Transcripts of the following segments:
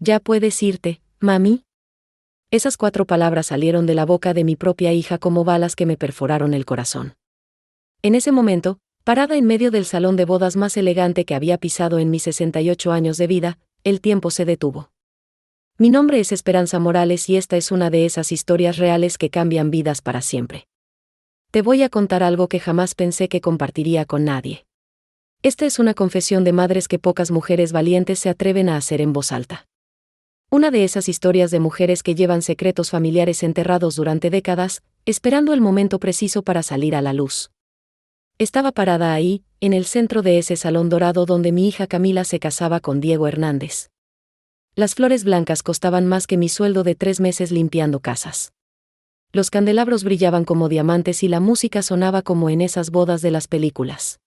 Ya puedes irte, mami. Esas 4 palabras salieron de la boca de mi propia hija como balas que me perforaron el corazón. En ese momento, parada en medio del salón de bodas más elegante que había pisado en mis 68 años de vida, el tiempo se detuvo. Mi nombre es Esperanza Morales y esta es una de esas historias reales que cambian vidas para siempre. Te voy a contar algo que jamás pensé que compartiría con nadie. Esta es una confesión de madres que pocas mujeres valientes se atreven a hacer en voz alta. Una de esas historias de mujeres que llevan secretos familiares enterrados durante décadas, esperando el momento preciso para salir a la luz. Estaba parada ahí, en el centro de ese salón dorado donde mi hija Camila se casaba con Diego Hernández. Las flores blancas costaban más que mi sueldo de 3 meses limpiando casas. Los candelabros brillaban como diamantes y la música sonaba como en esas bodas de las películas.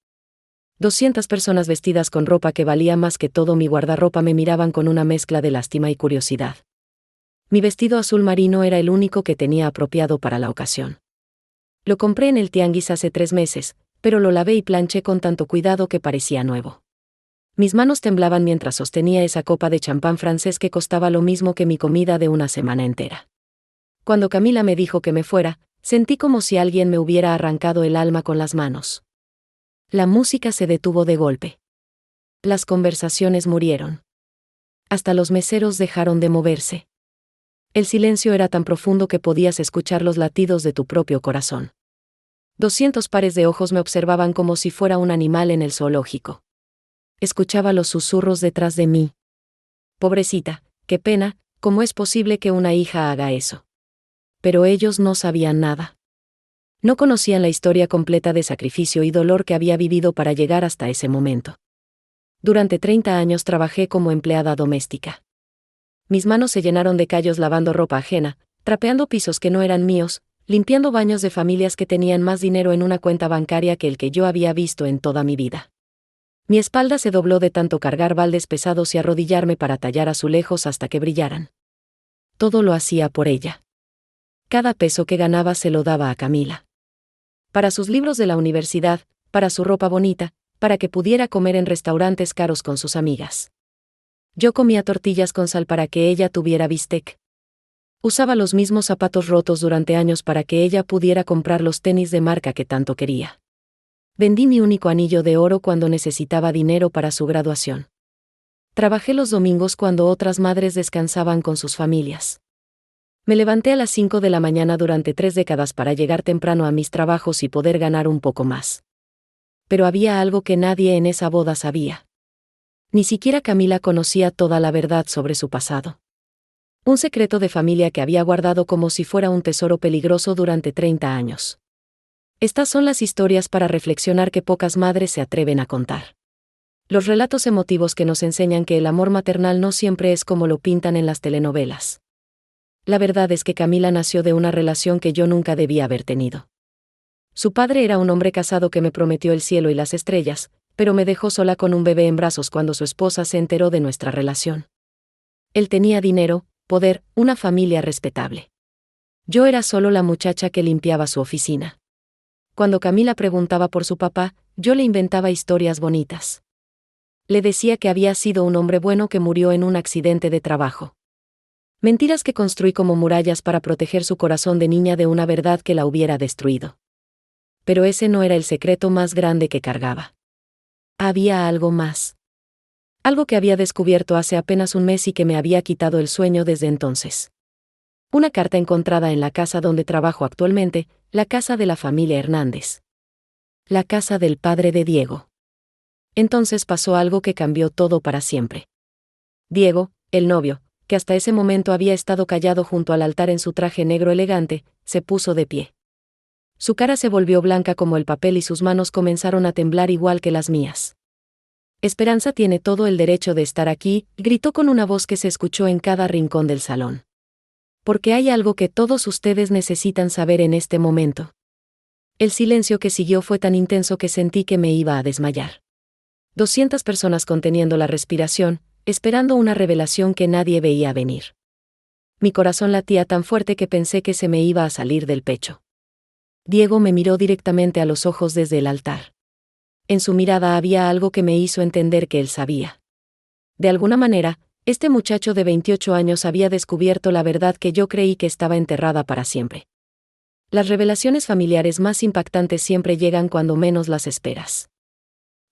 200 personas vestidas con ropa que valía más que todo mi guardarropa me miraban con una mezcla de lástima y curiosidad. Mi vestido azul marino era el único que tenía apropiado para la ocasión. Lo compré en el tianguis hace 3 meses, pero lo lavé y planché con tanto cuidado que parecía nuevo. Mis manos temblaban mientras sostenía esa copa de champán francés que costaba lo mismo que mi comida de una semana entera. Cuando Camila me dijo que me fuera, sentí como si alguien me hubiera arrancado el alma con las manos. La música se detuvo de golpe. Las conversaciones murieron. Hasta los meseros dejaron de moverse. El silencio era tan profundo que podías escuchar los latidos de tu propio corazón. 200 pares de ojos me observaban como si fuera un animal en el zoológico. Escuchaba los susurros detrás de mí. Pobrecita, qué pena, ¿cómo es posible que una hija haga eso? Pero ellos no sabían nada. No conocían la historia completa de sacrificio y dolor que había vivido para llegar hasta ese momento. Durante 30 años trabajé como empleada doméstica. Mis manos se llenaron de callos lavando ropa ajena, trapeando pisos que no eran míos, limpiando baños de familias que tenían más dinero en una cuenta bancaria que el que yo había visto en toda mi vida. Mi espalda se dobló de tanto cargar baldes pesados y arrodillarme para tallar azulejos hasta que brillaran. Todo lo hacía por ella. Cada peso que ganaba se lo daba a Camila. Para sus libros de la universidad, para su ropa bonita, para que pudiera comer en restaurantes caros con sus amigas. Yo comía tortillas con sal para que ella tuviera bistec. Usaba los mismos zapatos rotos durante años para que ella pudiera comprar los tenis de marca que tanto quería. Vendí mi único anillo de oro cuando necesitaba dinero para su graduación. Trabajé los domingos cuando otras madres descansaban con sus familias. Me levanté a las 5 de la mañana durante 3 décadas para llegar temprano a mis trabajos y poder ganar un poco más. Pero había algo que nadie en esa boda sabía. Ni siquiera Camila conocía toda la verdad sobre su pasado. Un secreto de familia que había guardado como si fuera un tesoro peligroso durante 30 años. Estas son las historias para reflexionar que pocas madres se atreven a contar. Los relatos emotivos que nos enseñan que el amor maternal no siempre es como lo pintan en las telenovelas. La verdad es que Camila nació de una relación que yo nunca debía haber tenido. Su padre era un hombre casado que me prometió el cielo y las estrellas, pero me dejó sola con un bebé en brazos cuando su esposa se enteró de nuestra relación. Él tenía dinero, poder, una familia respetable. Yo era solo la muchacha que limpiaba su oficina. Cuando Camila preguntaba por su papá, yo le inventaba historias bonitas. Le decía que había sido un hombre bueno que murió en un accidente de trabajo. Mentiras que construí como murallas para proteger su corazón de niña de una verdad que la hubiera destruido. Pero ese no era el secreto más grande que cargaba. Había algo más. Algo que había descubierto hace apenas un mes y que me había quitado el sueño desde entonces. Una carta encontrada en la casa donde trabajo actualmente, la casa de la familia Hernández. La casa del padre de Diego. Entonces pasó algo que cambió todo para siempre. Diego, el novio, que hasta ese momento había estado callado junto al altar en su traje negro elegante, se puso de pie. Su cara se volvió blanca como el papel y sus manos comenzaron a temblar igual que las mías. Esperanza tiene todo el derecho de estar aquí, gritó con una voz que se escuchó en cada rincón del salón. Porque hay algo que todos ustedes necesitan saber en este momento. El silencio que siguió fue tan intenso que sentí que me iba a desmayar. 200 personas conteniendo la respiración, esperando una revelación que nadie veía venir. Mi corazón latía tan fuerte que pensé que se me iba a salir del pecho. Diego me miró directamente a los ojos desde el altar. En su mirada había algo que me hizo entender que él sabía. De alguna manera, Este muchacho de 28 años había descubierto la verdad que yo creí que estaba enterrada para siempre. Las revelaciones familiares más impactantes siempre llegan cuando menos las esperas.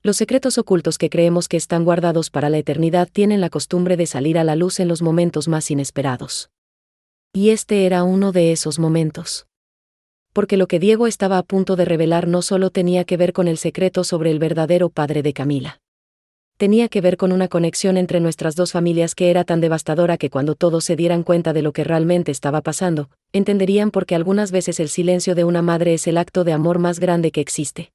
Los secretos ocultos que creemos que están guardados para la eternidad tienen la costumbre de salir a la luz en los momentos más inesperados. Y este era uno de esos momentos. Porque lo que Diego estaba a punto de revelar no solo tenía que ver con el secreto sobre el verdadero padre de Camila. Tenía que ver con una conexión entre nuestras dos familias que era tan devastadora que cuando todos se dieran cuenta de lo que realmente estaba pasando, entenderían por qué algunas veces el silencio de una madre es el acto de amor más grande que existe.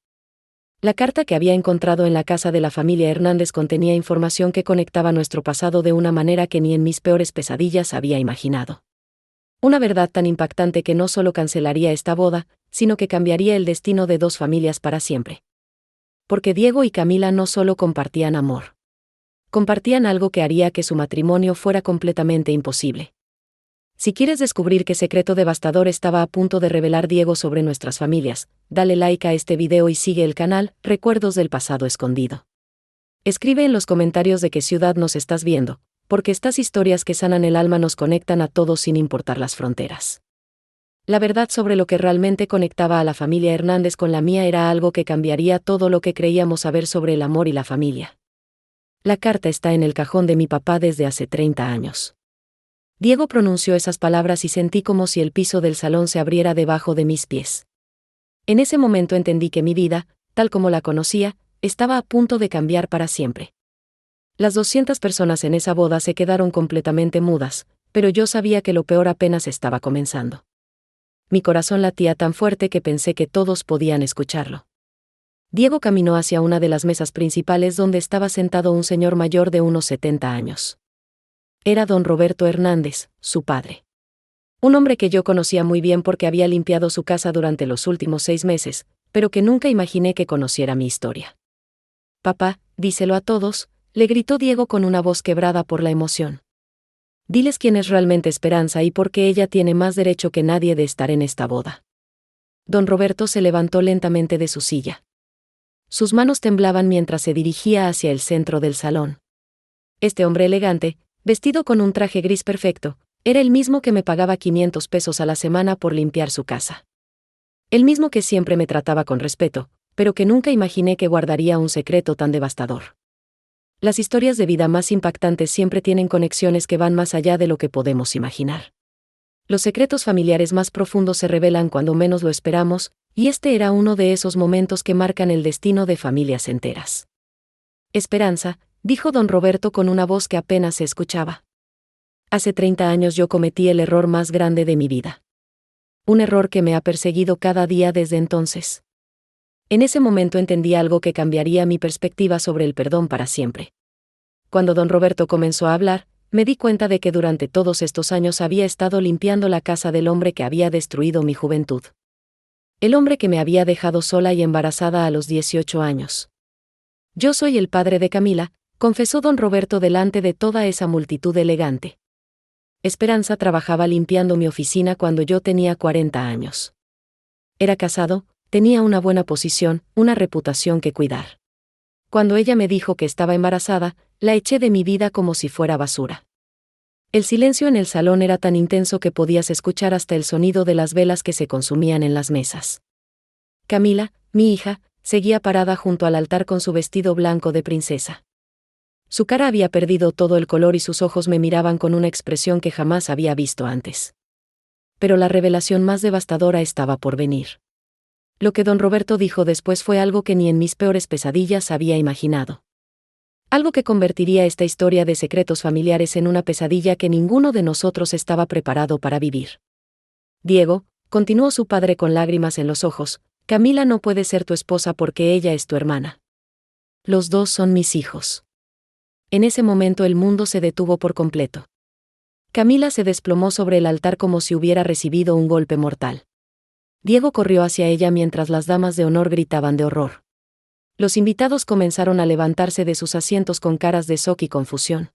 La carta que había encontrado en la casa de la familia Hernández contenía información que conectaba nuestro pasado de una manera que ni en mis peores pesadillas había imaginado. Una verdad tan impactante que no solo cancelaría esta boda, sino que cambiaría el destino de dos familias para siempre. Porque Diego y Camila no solo compartían amor. Compartían algo que haría que su matrimonio fuera completamente imposible. Si quieres descubrir qué secreto devastador estaba a punto de revelar Diego sobre nuestras familias, dale like a este video y sigue el canal Recuerdos del Pasado Escondido. Escribe en los comentarios de qué ciudad nos estás viendo, porque estas historias que sanan el alma nos conectan a todos sin importar las fronteras. La verdad sobre lo que realmente conectaba a la familia Hernández con la mía era algo que cambiaría todo lo que creíamos saber sobre el amor y la familia. La carta está en el cajón de mi papá desde hace 30 años. Diego pronunció esas palabras y sentí como si el piso del salón se abriera debajo de mis pies. En ese momento entendí que mi vida, tal como la conocía, estaba a punto de cambiar para siempre. Las 200 personas en esa boda se quedaron completamente mudas, pero yo sabía que lo peor apenas estaba comenzando. Mi corazón latía tan fuerte que pensé que todos podían escucharlo. Diego caminó hacia una de las mesas principales donde estaba sentado un señor mayor de unos 70 años. Era don Roberto Hernández, su padre. Un hombre que yo conocía muy bien porque había limpiado su casa durante los últimos 6 meses, pero que nunca imaginé que conociera mi historia. Papá, díselo a todos, le gritó Diego con una voz quebrada por la emoción. Diles quién es realmente Esperanza y por qué ella tiene más derecho que nadie de estar en esta boda. Don Roberto se levantó lentamente de su silla. Sus manos temblaban mientras se dirigía hacia el centro del salón. Este hombre elegante, vestido con un traje gris perfecto, era el mismo que me pagaba 500 pesos a la semana por limpiar su casa. El mismo que siempre me trataba con respeto, pero que nunca imaginé que guardaría un secreto tan devastador. Las historias de vida más impactantes siempre tienen conexiones que van más allá de lo que podemos imaginar. Los secretos familiares más profundos se revelan cuando menos lo esperamos, y este era uno de esos momentos que marcan el destino de familias enteras. Esperanza, dijo don Roberto con una voz que apenas se escuchaba. Hace 30 años yo cometí el error más grande de mi vida. Un error que me ha perseguido cada día desde entonces. En ese momento entendí algo que cambiaría mi perspectiva sobre el perdón para siempre. Cuando don Roberto comenzó a hablar, me di cuenta de que durante todos estos años había estado limpiando la casa del hombre que había destruido mi juventud. El hombre que me había dejado sola y embarazada a los 18 años. Yo soy el padre de Camila, confesó don Roberto delante de toda esa multitud elegante. Esperanza trabajaba limpiando mi oficina cuando yo tenía 40 años. Era casado, tenía una buena posición, una reputación que cuidar. Cuando ella me dijo que estaba embarazada, la eché de mi vida como si fuera basura. El silencio en el salón era tan intenso que podías escuchar hasta el sonido de las velas que se consumían en las mesas. Camila, mi hija, seguía parada junto al altar con su vestido blanco de princesa. Su cara había perdido todo el color y sus ojos me miraban con una expresión que jamás había visto antes. Pero la revelación más devastadora estaba por venir. Lo que don Roberto dijo después fue algo que ni en mis peores pesadillas había imaginado. Algo que convertiría esta historia de secretos familiares en una pesadilla que ninguno de nosotros estaba preparado para vivir. Diego, continuó su padre con lágrimas en los ojos, Camila no puede ser tu esposa porque ella es tu hermana. Los dos son mis hijos. En ese momento el mundo se detuvo por completo. Camila se desplomó sobre el altar como si hubiera recibido un golpe mortal. Diego corrió hacia ella mientras las damas de honor gritaban de horror. Los invitados comenzaron a levantarse de sus asientos con caras de shock y confusión.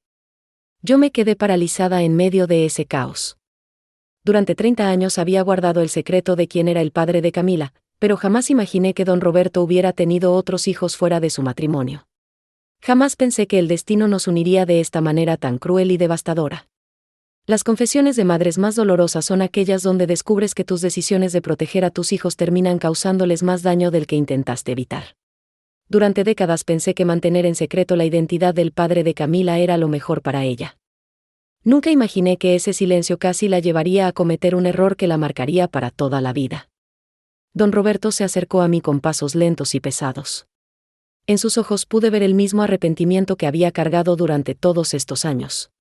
Yo me quedé paralizada en medio de ese caos. Durante 30 años había guardado el secreto de quién era el padre de Camila, pero jamás imaginé que don Roberto hubiera tenido otros hijos fuera de su matrimonio. Jamás pensé que el destino nos uniría de esta manera tan cruel y devastadora. Las confesiones de madres más dolorosas son aquellas donde descubres que tus decisiones de proteger a tus hijos terminan causándoles más daño del que intentaste evitar. Durante décadas pensé que mantener en secreto la identidad del padre de Camila era lo mejor para ella. Nunca imaginé que ese silencio casi la llevaría a cometer un error que la marcaría para toda la vida. Don Roberto se acercó a mí con pasos lentos y pesados. En sus ojos pude ver el mismo arrepentimiento que había cargado durante todos estos años.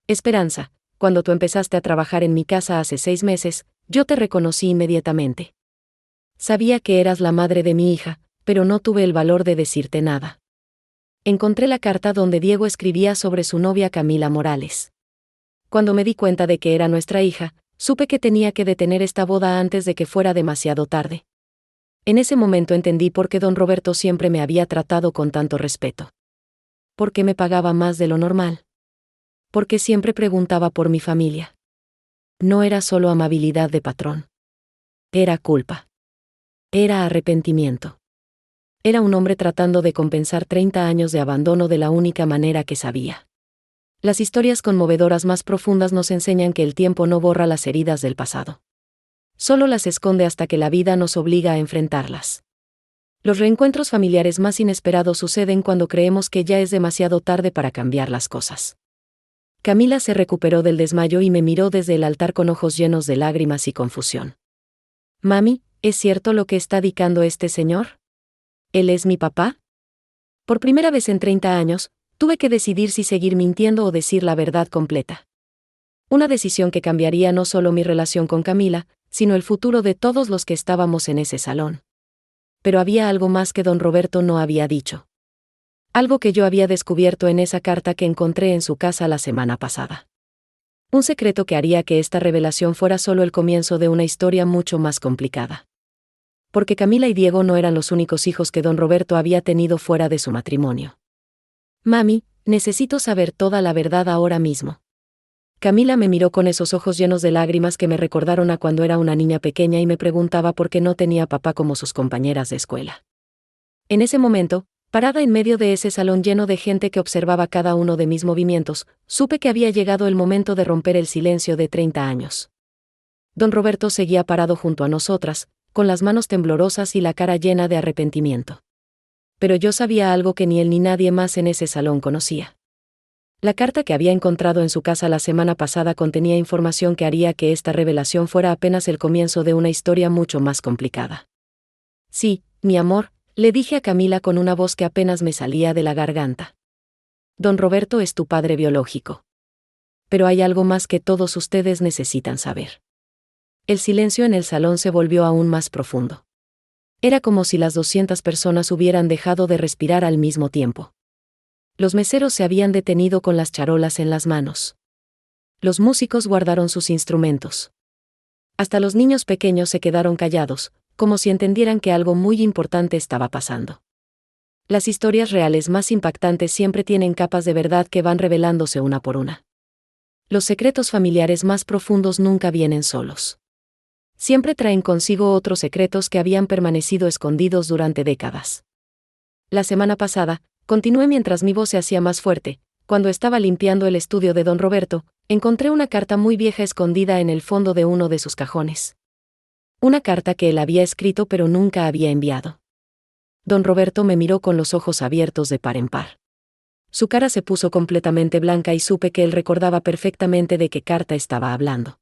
Esperanza, cuando tú empezaste a trabajar en mi casa hace 6 meses, yo te reconocí inmediatamente. Sabía que eras la madre de mi hija, pero no tuve el valor de decirte nada. Encontré la carta donde Diego escribía sobre su novia Camila Morales. Cuando me di cuenta de que era nuestra hija, supe que tenía que detener esta boda antes de que fuera demasiado tarde. En ese momento entendí por qué don Roberto siempre me había tratado con tanto respeto. ¿Por qué me pagaba más de lo normal? Porque siempre preguntaba por mi familia. No era solo amabilidad de patrón. Era culpa. Era arrepentimiento. Era un hombre tratando de compensar 30 años de abandono de la única manera que sabía. Las historias conmovedoras más profundas nos enseñan que el tiempo no borra las heridas del pasado. Solo las esconde hasta que la vida nos obliga a enfrentarlas. Los reencuentros familiares más inesperados suceden cuando creemos que ya es demasiado tarde para cambiar las cosas. Camila se recuperó del desmayo y me miró desde el altar con ojos llenos de lágrimas y confusión. Mami, ¿es cierto lo que está diciendo este señor? ¿Él es mi papá? Por primera vez en 30 años, tuve que decidir si seguir mintiendo o decir la verdad completa. Una decisión que cambiaría no solo mi relación con Camila, sino el futuro de todos los que estábamos en ese salón. Pero había algo más que don Roberto no había dicho. Algo que yo había descubierto en esa carta que encontré en su casa la semana pasada. Un secreto que haría que esta revelación fuera solo el comienzo de una historia mucho más complicada. Porque Camila y Diego no eran los únicos hijos que don Roberto había tenido fuera de su matrimonio. Mami, necesito saber toda la verdad ahora mismo. Camila me miró con esos ojos llenos de lágrimas que me recordaron a cuando era una niña pequeña y me preguntaba por qué no tenía papá como sus compañeras de escuela. En ese momento, parada en medio de ese salón lleno de gente que observaba cada uno de mis movimientos, supe que había llegado el momento de romper el silencio de 30 años. Don Roberto seguía parado junto a nosotras, con las manos temblorosas y la cara llena de arrepentimiento. Pero yo sabía algo que ni él ni nadie más en ese salón conocía. La carta que había encontrado en su casa la semana pasada contenía información que haría que esta revelación fuera apenas el comienzo de una historia mucho más complicada. Sí, mi amor, le dije a Camila con una voz que apenas me salía de la garganta. Don Roberto es tu padre biológico. Pero hay algo más que todos ustedes necesitan saber. El silencio en el salón se volvió aún más profundo. Era como si las 200 personas hubieran dejado de respirar al mismo tiempo. Los meseros se habían detenido con las charolas en las manos. Los músicos guardaron sus instrumentos. Hasta los niños pequeños se quedaron callados, como si entendieran que algo muy importante estaba pasando. Las historias reales más impactantes siempre tienen capas de verdad que van revelándose una por una. Los secretos familiares más profundos nunca vienen solos. Siempre traen consigo otros secretos que habían permanecido escondidos durante décadas. La semana pasada, continué mientras mi voz se hacía más fuerte, cuando estaba limpiando el estudio de don Roberto, encontré una carta muy vieja escondida en el fondo de uno de sus cajones. Una carta que él había escrito pero nunca había enviado. Don Roberto me miró con los ojos abiertos de par en par. Su cara se puso completamente blanca y supe que él recordaba perfectamente de qué carta estaba hablando.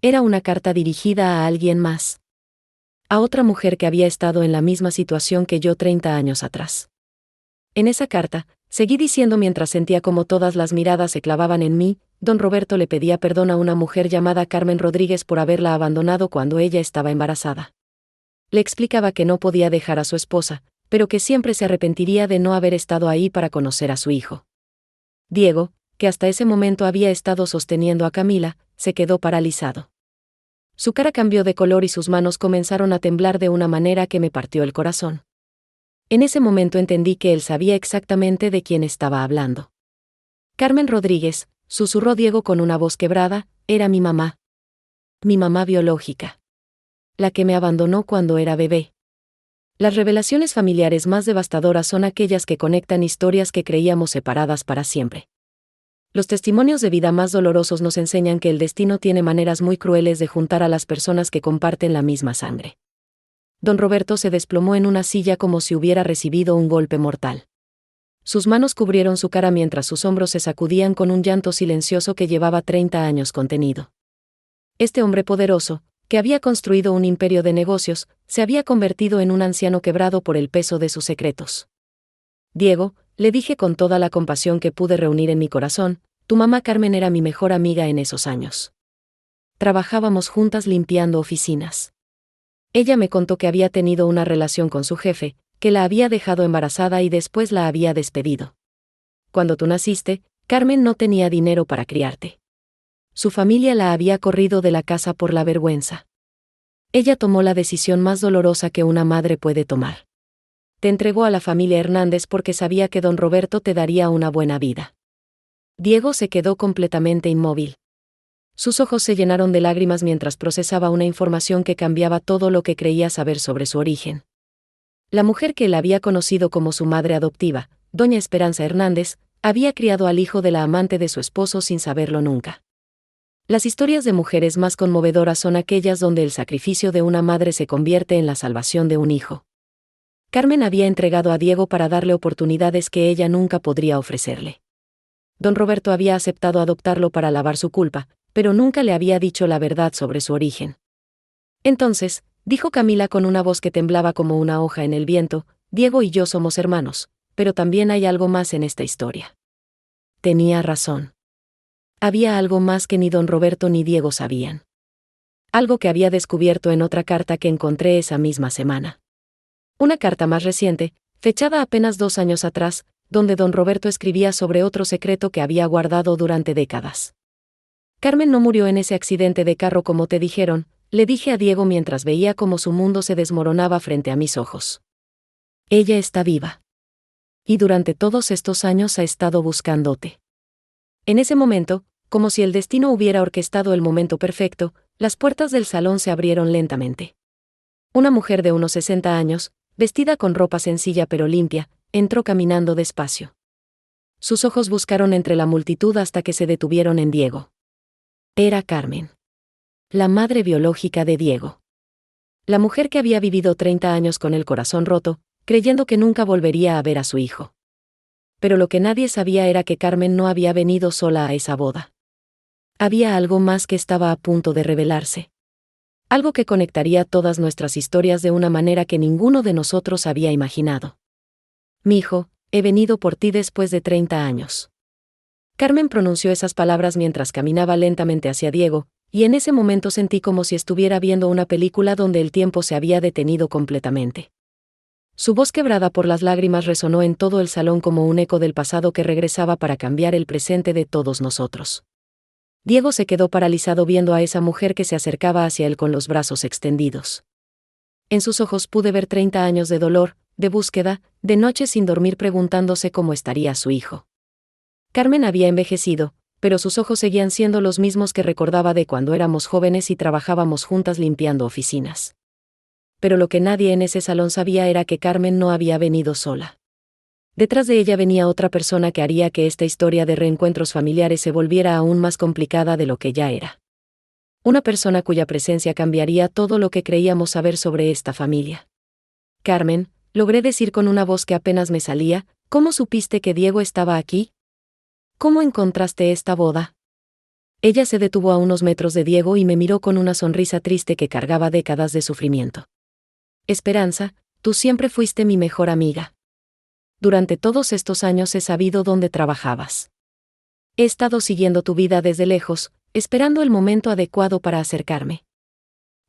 Era una carta dirigida a alguien más. A otra mujer que había estado en la misma situación que yo 30 años atrás. En esa carta, seguí diciendo mientras sentía como todas las miradas se clavaban en mí, don Roberto le pedía perdón a una mujer llamada Carmen Rodríguez por haberla abandonado cuando ella estaba embarazada. Le explicaba que no podía dejar a su esposa, pero que siempre se arrepentiría de no haber estado ahí para conocer a su hijo. Diego, que hasta ese momento había estado sosteniendo a Camila, se quedó paralizado. Su cara cambió de color y sus manos comenzaron a temblar de una manera que me partió el corazón. En ese momento entendí que él sabía exactamente de quién estaba hablando. Carmen Rodríguez, susurró Diego con una voz quebrada, era mi mamá. Mi mamá biológica. La que me abandonó cuando era bebé. Las revelaciones familiares más devastadoras son aquellas que conectan historias que creíamos separadas para siempre. Los testimonios de vida más dolorosos nos enseñan que el destino tiene maneras muy crueles de juntar a las personas que comparten la misma sangre. Don Roberto se desplomó en una silla como si hubiera recibido un golpe mortal. Sus manos cubrieron su cara mientras sus hombros se sacudían con un llanto silencioso que llevaba 30 años contenido. Este hombre poderoso, que había construido un imperio de negocios, se había convertido en un anciano quebrado por el peso de sus secretos. Diego, le dije con toda la compasión que pude reunir en mi corazón, tu mamá Carmen era mi mejor amiga en esos años. Trabajábamos juntas limpiando oficinas. Ella me contó que había tenido una relación con su jefe, que la había dejado embarazada y después la había despedido. Cuando tú naciste, Carmen no tenía dinero para criarte. Su familia la había corrido de la casa por la vergüenza. Ella tomó la decisión más dolorosa que una madre puede tomar. Te entregó a la familia Hernández porque sabía que don Roberto te daría una buena vida. Diego se quedó completamente inmóvil. Sus ojos se llenaron de lágrimas mientras procesaba una información que cambiaba todo lo que creía saber sobre su origen. La mujer que él había conocido como su madre adoptiva, doña Esperanza Hernández, había criado al hijo de la amante de su esposo sin saberlo nunca. Las historias de mujeres más conmovedoras son aquellas donde el sacrificio de una madre se convierte en la salvación de un hijo. Carmen había entregado a Diego para darle oportunidades que ella nunca podría ofrecerle. Don Roberto había aceptado adoptarlo para lavar su culpa, pero nunca le había dicho la verdad sobre su origen. Entonces, dijo Camila con una voz que temblaba como una hoja en el viento, Diego y yo somos hermanos, pero también hay algo más en esta historia. Tenía razón. Había algo más que ni don Roberto ni Diego sabían. Algo que había descubierto en otra carta que encontré esa misma semana. Una carta más reciente, fechada apenas 2 años atrás, donde don Roberto escribía sobre otro secreto que había guardado durante décadas. Carmen no murió en ese accidente de carro como te dijeron, le dije a Diego mientras veía cómo su mundo se desmoronaba frente a mis ojos. Ella está viva. Y durante todos estos años ha estado buscándote. En ese momento, como si el destino hubiera orquestado el momento perfecto, las puertas del salón se abrieron lentamente. Una mujer de unos 60 años, vestida con ropa sencilla pero limpia, entró caminando despacio. Sus ojos buscaron entre la multitud hasta que se detuvieron en Diego. Era Carmen. La madre biológica de Diego. La mujer que había vivido 30 años con el corazón roto, creyendo que nunca volvería a ver a su hijo. Pero lo que nadie sabía era que Carmen no había venido sola a esa boda. Había algo más que estaba a punto de revelarse. Algo que conectaría todas nuestras historias de una manera que ninguno de nosotros había imaginado. Mi hijo, he venido por ti después de 30 años. Carmen pronunció esas palabras mientras caminaba lentamente hacia Diego, y en ese momento sentí como si estuviera viendo una película donde el tiempo se había detenido completamente. Su voz quebrada por las lágrimas resonó en todo el salón como un eco del pasado que regresaba para cambiar el presente de todos nosotros. Diego se quedó paralizado viendo a esa mujer que se acercaba hacia él con los brazos extendidos. En sus ojos pude ver 30 años de dolor, de búsqueda, de noches sin dormir preguntándose cómo estaría su hijo. Carmen había envejecido, pero sus ojos seguían siendo los mismos que recordaba de cuando éramos jóvenes y trabajábamos juntas limpiando oficinas. Pero lo que nadie en ese salón sabía era que Carmen no había venido sola. Detrás de ella venía otra persona que haría que esta historia de reencuentros familiares se volviera aún más complicada de lo que ya era. Una persona cuya presencia cambiaría todo lo que creíamos saber sobre esta familia. Carmen, logré decir con una voz que apenas me salía, ¿cómo supiste que Diego estaba aquí? ¿Cómo encontraste esta boda? Ella se detuvo a unos metros de Diego y me miró con una sonrisa triste que cargaba décadas de sufrimiento. Esperanza, tú siempre fuiste mi mejor amiga. Durante todos estos años he sabido dónde trabajabas. He estado siguiendo tu vida desde lejos, esperando el momento adecuado para acercarme.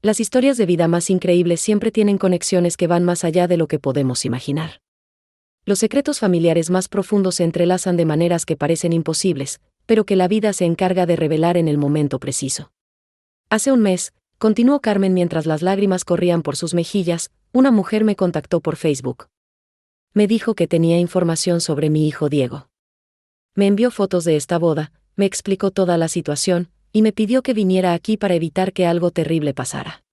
Las historias de vida más increíbles siempre tienen conexiones que van más allá de lo que podemos imaginar. Los secretos familiares más profundos se entrelazan de maneras que parecen imposibles, pero que la vida se encarga de revelar en el momento preciso. Hace un mes, continuó Carmen mientras las lágrimas corrían por sus mejillas, una mujer me contactó por Facebook. Me dijo que tenía información sobre mi hijo Diego. Me envió fotos de esta boda, me explicó toda la situación, y me pidió que viniera aquí para evitar que algo terrible pasara.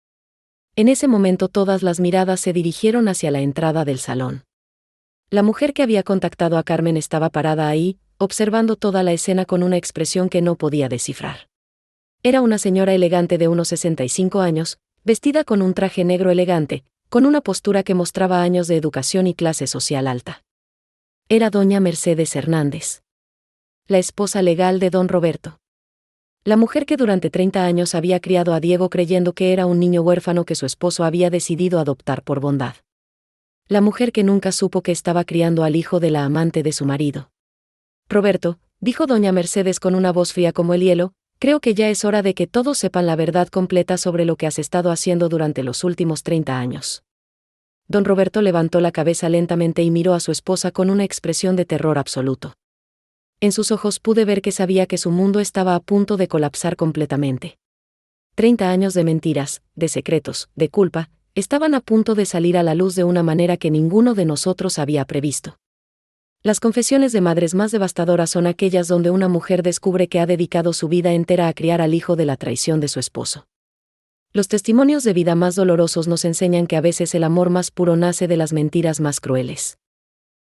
En ese momento todas las miradas se dirigieron hacia la entrada del salón. La mujer que había contactado a Carmen estaba parada ahí, observando toda la escena con una expresión que no podía descifrar. Era una señora elegante de unos 65 años, vestida con un traje negro elegante, con una postura que mostraba años de educación y clase social alta. Era doña Mercedes Hernández, la esposa legal de don Roberto. La mujer que durante 30 años había criado a Diego creyendo que era un niño huérfano que su esposo había decidido adoptar por bondad. La mujer que nunca supo que estaba criando al hijo de la amante de su marido. Roberto, dijo doña Mercedes con una voz fría como el hielo, creo que ya es hora de que todos sepan la verdad completa sobre lo que has estado haciendo durante los últimos 30 años. Don Roberto levantó la cabeza lentamente y miró a su esposa con una expresión de terror absoluto. En sus ojos pude ver que sabía que su mundo estaba a punto de colapsar completamente. 30 años de mentiras, de secretos, de culpa, estaban a punto de salir a la luz de una manera que ninguno de nosotros había previsto. Las confesiones de madres más devastadoras son aquellas donde una mujer descubre que ha dedicado su vida entera a criar al hijo de la traición de su esposo. Los testimonios de vida más dolorosos nos enseñan que a veces el amor más puro nace de las mentiras más crueles.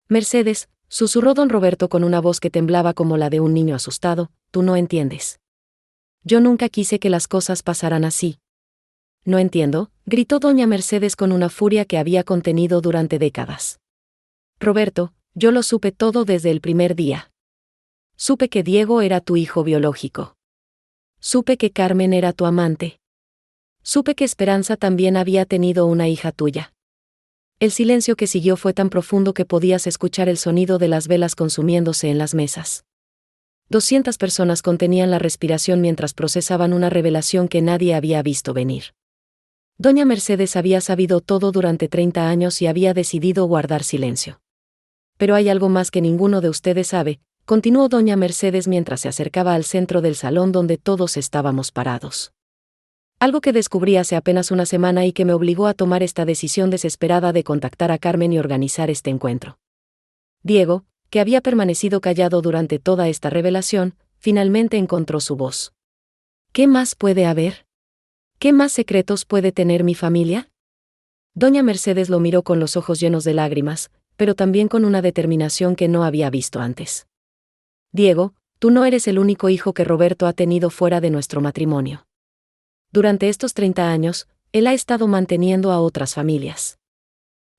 Mercedes, susurró don Roberto con una voz que temblaba como la de un niño asustado, tú no entiendes. Yo nunca quise que las cosas pasaran así. No entiendo, gritó doña Mercedes con una furia que había contenido durante décadas. Roberto, yo lo supe todo desde el primer día. Supe que Diego era tu hijo biológico. Supe que Carmen era tu amante. Supe que Esperanza también había tenido una hija tuya. El silencio que siguió fue tan profundo que podías escuchar el sonido de las velas consumiéndose en las mesas. 200 personas contenían la respiración mientras procesaban una revelación que nadie había visto venir. Doña Mercedes había sabido todo durante 30 años y había decidido guardar silencio. Pero hay algo más que ninguno de ustedes sabe, continuó doña Mercedes mientras se acercaba al centro del salón donde todos estábamos parados. Algo que descubrí hace apenas una semana y que me obligó a tomar esta decisión desesperada de contactar a Carmen y organizar este encuentro. Diego, que había permanecido callado durante toda esta revelación, finalmente encontró su voz. ¿Qué más puede haber? ¿Qué más secretos puede tener mi familia? Doña Mercedes lo miró con los ojos llenos de lágrimas, pero también con una determinación que no había visto antes. Diego, tú no eres el único hijo que Roberto ha tenido fuera de nuestro matrimonio. Durante estos 30 años, él ha estado manteniendo a otras familias.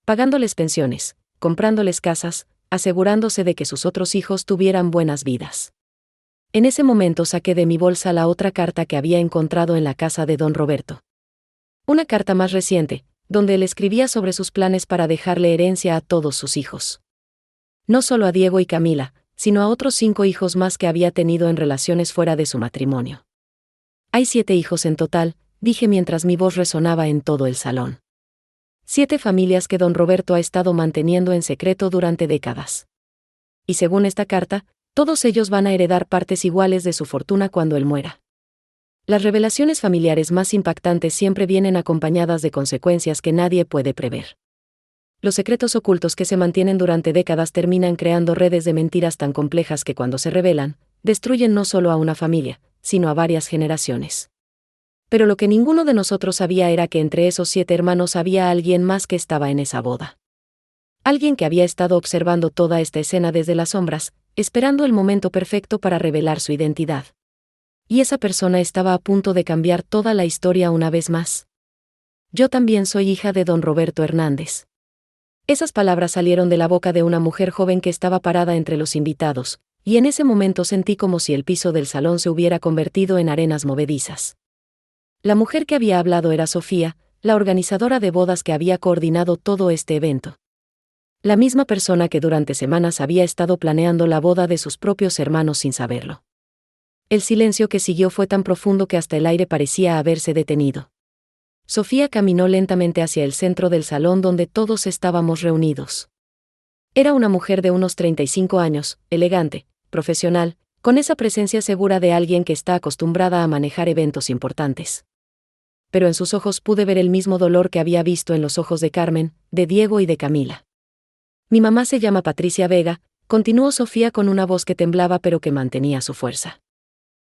Pagándoles pensiones, comprándoles casas, asegurándose de que sus otros hijos tuvieran buenas vidas. En ese momento saqué de mi bolsa la otra carta que había encontrado en la casa de don Roberto. Una carta más reciente, donde él escribía sobre sus planes para dejarle herencia a todos sus hijos. No solo a Diego y Camila, sino a otros 5 hijos más que había tenido en relaciones fuera de su matrimonio. Hay 7 hijos en total, dije mientras mi voz resonaba en todo el salón. 7 familias que don Roberto ha estado manteniendo en secreto durante décadas. Y según esta carta, todos ellos van a heredar partes iguales de su fortuna cuando él muera. Las revelaciones familiares más impactantes siempre vienen acompañadas de consecuencias que nadie puede prever. Los secretos ocultos que se mantienen durante décadas terminan creando redes de mentiras tan complejas que cuando se revelan, destruyen no solo a una familia, sino a varias generaciones. Pero lo que ninguno de nosotros sabía era que entre esos 7 hermanos había alguien más que estaba en esa boda. Alguien que había estado observando toda esta escena desde las sombras, esperando el momento perfecto para revelar su identidad. Y esa persona estaba a punto de cambiar toda la historia una vez más. Yo también soy hija de don Roberto Hernández. Esas palabras salieron de la boca de una mujer joven que estaba parada entre los invitados, y en ese momento sentí como si el piso del salón se hubiera convertido en arenas movedizas. La mujer que había hablado era Sofía, la organizadora de bodas que había coordinado todo este evento. La misma persona que durante semanas había estado planeando la boda de sus propios hermanos sin saberlo. El silencio que siguió fue tan profundo que hasta el aire parecía haberse detenido. Sofía caminó lentamente hacia el centro del salón donde todos estábamos reunidos. Era una mujer de unos 35 años, elegante, profesional, con esa presencia segura de alguien que está acostumbrada a manejar eventos importantes. Pero en sus ojos pude ver el mismo dolor que había visto en los ojos de Carmen, de Diego y de Camila. Mi mamá se llama Patricia Vega, continuó Sofía con una voz que temblaba pero que mantenía su fuerza.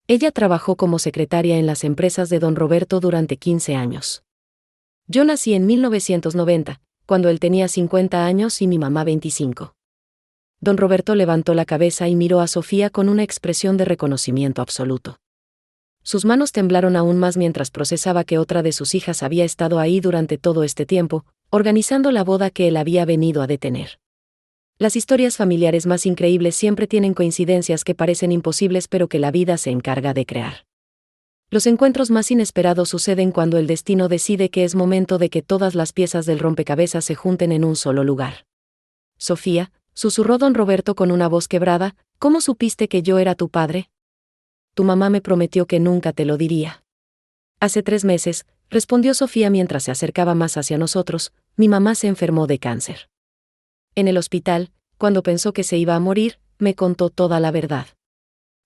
Ella trabajó como secretaria en las empresas de don Roberto durante 15 años. Yo nací en 1990, cuando él tenía 50 años y mi mamá 25. Don Roberto levantó la cabeza y miró a Sofía con una expresión de reconocimiento absoluto. Sus manos temblaron aún más mientras procesaba que otra de sus hijas había estado ahí durante todo este tiempo, organizando la boda que él había venido a detener. Las historias familiares más increíbles siempre tienen coincidencias que parecen imposibles pero que la vida se encarga de crear. Los encuentros más inesperados suceden cuando el destino decide que es momento de que todas las piezas del rompecabezas se junten en un solo lugar. Sofía, susurró don Roberto con una voz quebrada, ¿cómo supiste que yo era tu padre? Tu mamá me prometió que nunca te lo diría. Hace 3 meses, respondió Sofía mientras se acercaba más hacia nosotros, mi mamá se enfermó de cáncer. En el hospital, cuando pensó que se iba a morir, me contó toda la verdad.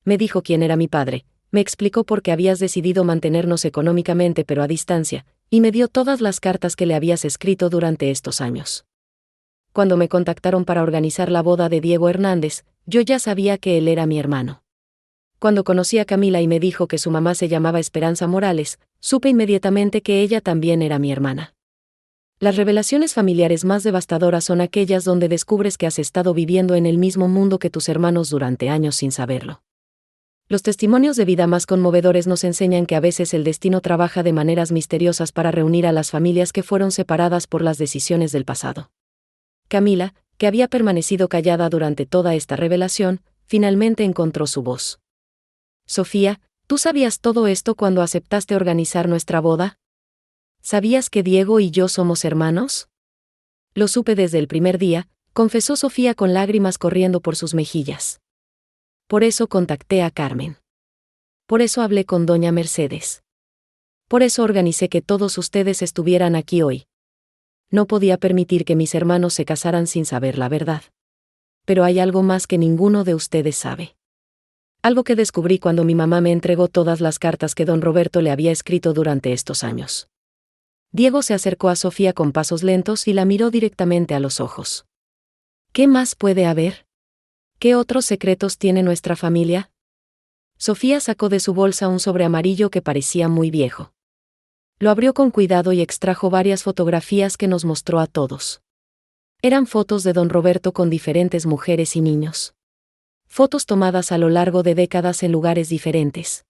Me dijo quién era mi padre, me explicó por qué habías decidido mantenernos económicamente pero a distancia, y me dio todas las cartas que le habías escrito durante estos años. Cuando me contactaron para organizar la boda de Diego Hernández, yo ya sabía que él era mi hermano. Cuando conocí a Camila y me dijo que su mamá se llamaba Esperanza Morales, supe inmediatamente que ella también era mi hermana. Las revelaciones familiares más devastadoras son aquellas donde descubres que has estado viviendo en el mismo mundo que tus hermanos durante años sin saberlo. Los testimonios de vida más conmovedores nos enseñan que a veces el destino trabaja de maneras misteriosas para reunir a las familias que fueron separadas por las decisiones del pasado. Camila, que había permanecido callada durante toda esta revelación, finalmente encontró su voz. Sofía, ¿tú sabías todo esto cuando aceptaste organizar nuestra boda? ¿Sabías que Diego y yo somos hermanos? Lo supe desde el primer día, confesó Sofía con lágrimas corriendo por sus mejillas. Por eso contacté a Carmen. Por eso hablé con doña Mercedes. Por eso organicé que todos ustedes estuvieran aquí hoy. No podía permitir que mis hermanos se casaran sin saber la verdad. Pero hay algo más que ninguno de ustedes sabe. Algo que descubrí cuando mi mamá me entregó todas las cartas que don Roberto le había escrito durante estos años. Diego se acercó a Sofía con pasos lentos y la miró directamente a los ojos. ¿Qué más puede haber? ¿Qué otros secretos tiene nuestra familia? Sofía sacó de su bolsa un sobre amarillo que parecía muy viejo. Lo abrió con cuidado y extrajo varias fotografías que nos mostró a todos. Eran fotos de don Roberto con diferentes mujeres y niños. Fotos tomadas a lo largo de décadas en lugares diferentes.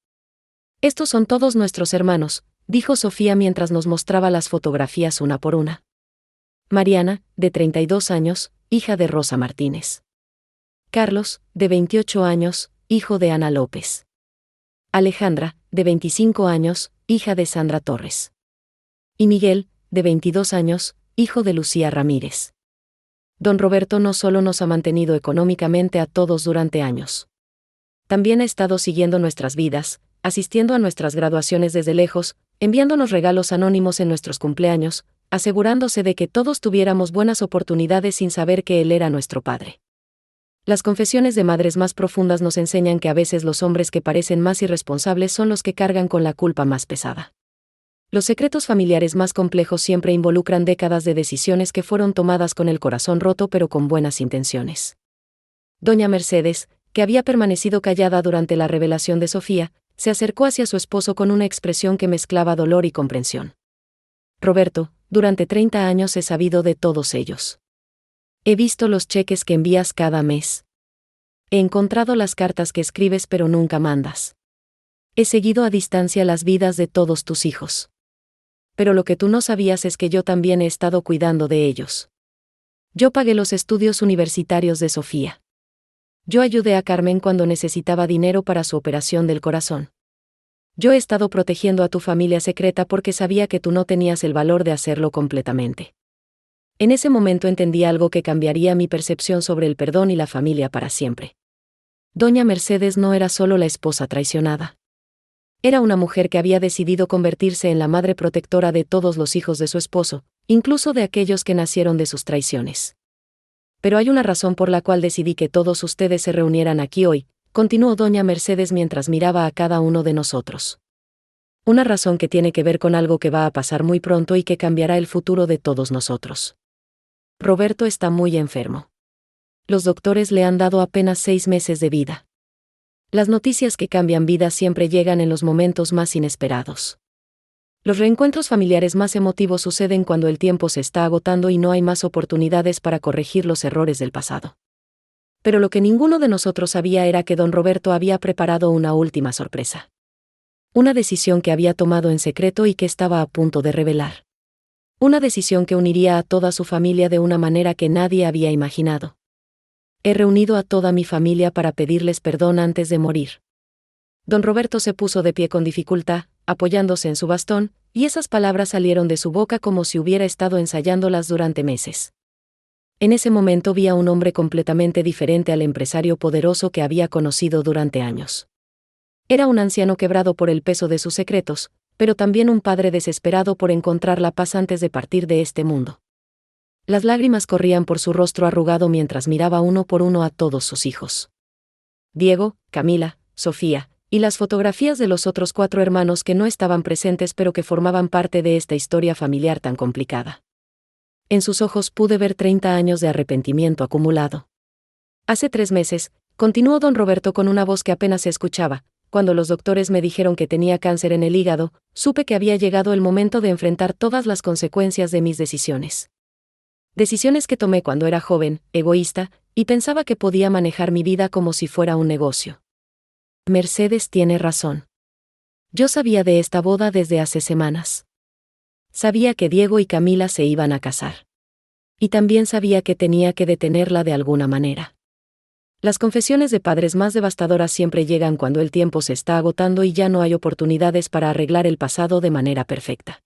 Estos son todos nuestros hermanos, dijo Sofía mientras nos mostraba las fotografías una por una. Mariana, de 32 años, hija de Rosa Martínez. Carlos, de 28 años, hijo de Ana López. Alejandra, de 25 años, hija de Sandra Torres. Y Miguel, de 22 años, hijo de Lucía Ramírez. Don Roberto no solo nos ha mantenido económicamente a todos durante años. También ha estado siguiendo nuestras vidas, asistiendo a nuestras graduaciones desde lejos, enviándonos regalos anónimos en nuestros cumpleaños, asegurándose de que todos tuviéramos buenas oportunidades sin saber que él era nuestro padre. Las confesiones de madres más profundas nos enseñan que a veces los hombres que parecen más irresponsables son los que cargan con la culpa más pesada. Los secretos familiares más complejos siempre involucran décadas de decisiones que fueron tomadas con el corazón roto pero con buenas intenciones. Doña Mercedes, que había permanecido callada durante la revelación de Sofía, se acercó hacia su esposo con una expresión que mezclaba dolor y comprensión. Roberto, durante 30 años he sabido de todos ellos. He visto los cheques que envías cada mes. He encontrado las cartas que escribes pero nunca mandas. He seguido a distancia las vidas de todos tus hijos. Pero lo que tú no sabías es que yo también he estado cuidando de ellos. Yo pagué los estudios universitarios de Sofía. Yo ayudé a Carmen cuando necesitaba dinero para su operación del corazón. Yo he estado protegiendo a tu familia secreta porque sabía que tú no tenías el valor de hacerlo completamente. En ese momento entendí algo que cambiaría mi percepción sobre el perdón y la familia para siempre. Doña Mercedes no era solo la esposa traicionada. Era una mujer que había decidido convertirse en la madre protectora de todos los hijos de su esposo, incluso de aquellos que nacieron de sus traiciones. Pero hay una razón por la cual decidí que todos ustedes se reunieran aquí hoy, continuó doña Mercedes mientras miraba a cada uno de nosotros. Una razón que tiene que ver con algo que va a pasar muy pronto y que cambiará el futuro de todos nosotros. Roberto está muy enfermo. Los doctores le han dado apenas 6 meses de vida. Las noticias que cambian vidas siempre llegan en los momentos más inesperados. Los reencuentros familiares más emotivos suceden cuando el tiempo se está agotando y no hay más oportunidades para corregir los errores del pasado. Pero lo que ninguno de nosotros sabía era que don Roberto había preparado una última sorpresa. Una decisión que había tomado en secreto y que estaba a punto de revelar. Una decisión que uniría a toda su familia de una manera que nadie había imaginado. He reunido a toda mi familia para pedirles perdón antes de morir. Don Roberto se puso de pie con dificultad, apoyándose en su bastón, y esas palabras salieron de su boca como si hubiera estado ensayándolas durante meses. En ese momento vi a un hombre completamente diferente al empresario poderoso que había conocido durante años. Era un anciano quebrado por el peso de sus secretos, pero también un padre desesperado por encontrar la paz antes de partir de este mundo. Las lágrimas corrían por su rostro arrugado mientras miraba uno por uno a todos sus hijos. Diego, Camila, Sofía, y las fotografías de los otros 4 hermanos que no estaban presentes pero que formaban parte de esta historia familiar tan complicada. En sus ojos pude ver 30 años de arrepentimiento acumulado. Hace 3 meses, continuó don Roberto con una voz que apenas se escuchaba, cuando los doctores me dijeron que tenía cáncer en el hígado, supe que había llegado el momento de enfrentar todas las consecuencias de mis decisiones. Decisiones que tomé cuando era joven, egoísta, y pensaba que podía manejar mi vida como si fuera un negocio. Mercedes tiene razón. Yo sabía de esta boda desde hace semanas. Sabía que Diego y Camila se iban a casar. Y también sabía que tenía que detenerla de alguna manera. Las confesiones de padres más devastadoras siempre llegan cuando el tiempo se está agotando y ya no hay oportunidades para arreglar el pasado de manera perfecta.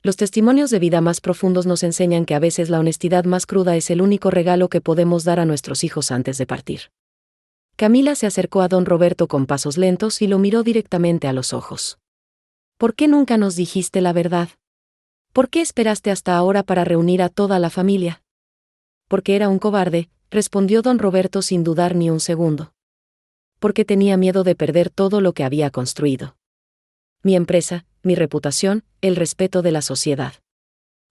Los testimonios de vida más profundos nos enseñan que a veces la honestidad más cruda es el único regalo que podemos dar a nuestros hijos antes de partir. Camila se acercó a don Roberto con pasos lentos y lo miró directamente a los ojos. ¿Por qué nunca nos dijiste la verdad? ¿Por qué esperaste hasta ahora para reunir a toda la familia? Porque era un cobarde, respondió don Roberto sin dudar ni un segundo. Porque tenía miedo de perder todo lo que había construido. Mi empresa, mi reputación, el respeto de la sociedad.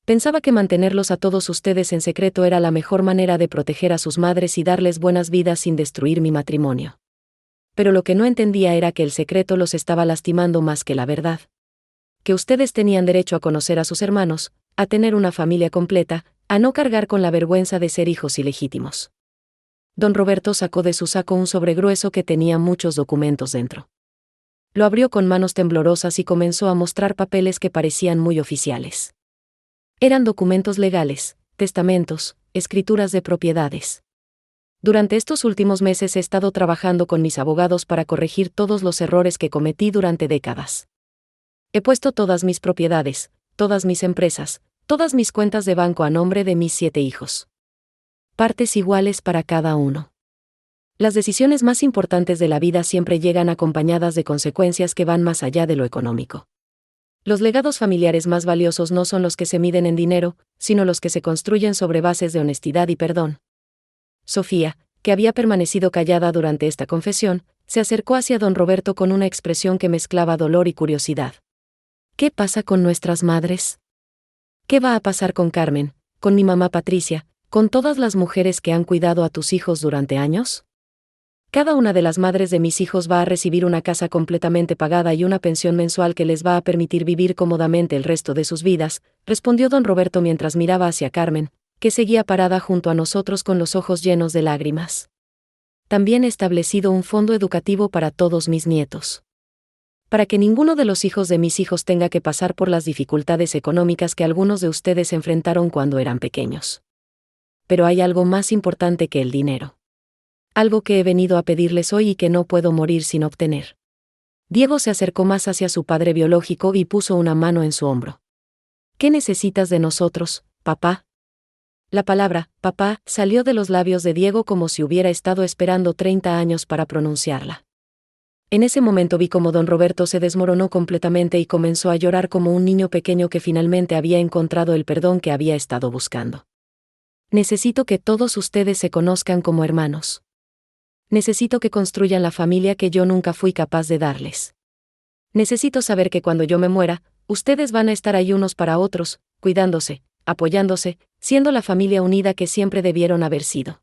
Pensaba que mantenerlos a todos ustedes en secreto era la mejor manera de proteger a sus madres y darles buenas vidas sin destruir mi matrimonio. Pero lo que no entendía era que el secreto los estaba lastimando más que la verdad. Que ustedes tenían derecho a conocer a sus hermanos, a tener una familia completa, a no cargar con la vergüenza de ser hijos ilegítimos. Don Roberto sacó de su saco un sobre grueso que tenía muchos documentos dentro. Lo abrió con manos temblorosas y comenzó a mostrar papeles que parecían muy oficiales. Eran documentos legales, testamentos, escrituras de propiedades. Durante estos últimos meses he estado trabajando con mis abogados para corregir todos los errores que cometí durante décadas. He puesto todas mis propiedades, todas mis empresas, todas mis cuentas de banco a nombre de mis 7 hijos. Partes iguales para cada uno. Las decisiones más importantes de la vida siempre llegan acompañadas de consecuencias que van más allá de lo económico. Los legados familiares más valiosos no son los que se miden en dinero, sino los que se construyen sobre bases de honestidad y perdón. Sofía, que había permanecido callada durante esta confesión, se acercó hacia don Roberto con una expresión que mezclaba dolor y curiosidad. ¿Qué pasa con nuestras madres? ¿Qué va a pasar con Carmen, con mi mamá Patricia, con todas las mujeres que han cuidado a tus hijos durante años? Cada una de las madres de mis hijos va a recibir una casa completamente pagada y una pensión mensual que les va a permitir vivir cómodamente el resto de sus vidas, respondió don Roberto mientras miraba hacia Carmen, que seguía parada junto a nosotros con los ojos llenos de lágrimas. También he establecido un fondo educativo para todos mis nietos. Para que ninguno de los hijos de mis hijos tenga que pasar por las dificultades económicas que algunos de ustedes enfrentaron cuando eran pequeños. Pero hay algo más importante que el dinero. Algo que he venido a pedirles hoy y que no puedo morir sin obtener. Diego se acercó más hacia su padre biológico y puso una mano en su hombro. ¿Qué necesitas de nosotros, papá? La palabra, papá, salió de los labios de Diego como si hubiera estado esperando 30 años para pronunciarla. En ese momento vi cómo don Roberto se desmoronó completamente y comenzó a llorar como un niño pequeño que finalmente había encontrado el perdón que había estado buscando. Necesito que todos ustedes se conozcan como hermanos. Necesito que construyan la familia que yo nunca fui capaz de darles. Necesito saber que cuando yo me muera, ustedes van a estar ahí unos para otros, cuidándose, apoyándose, siendo la familia unida que siempre debieron haber sido.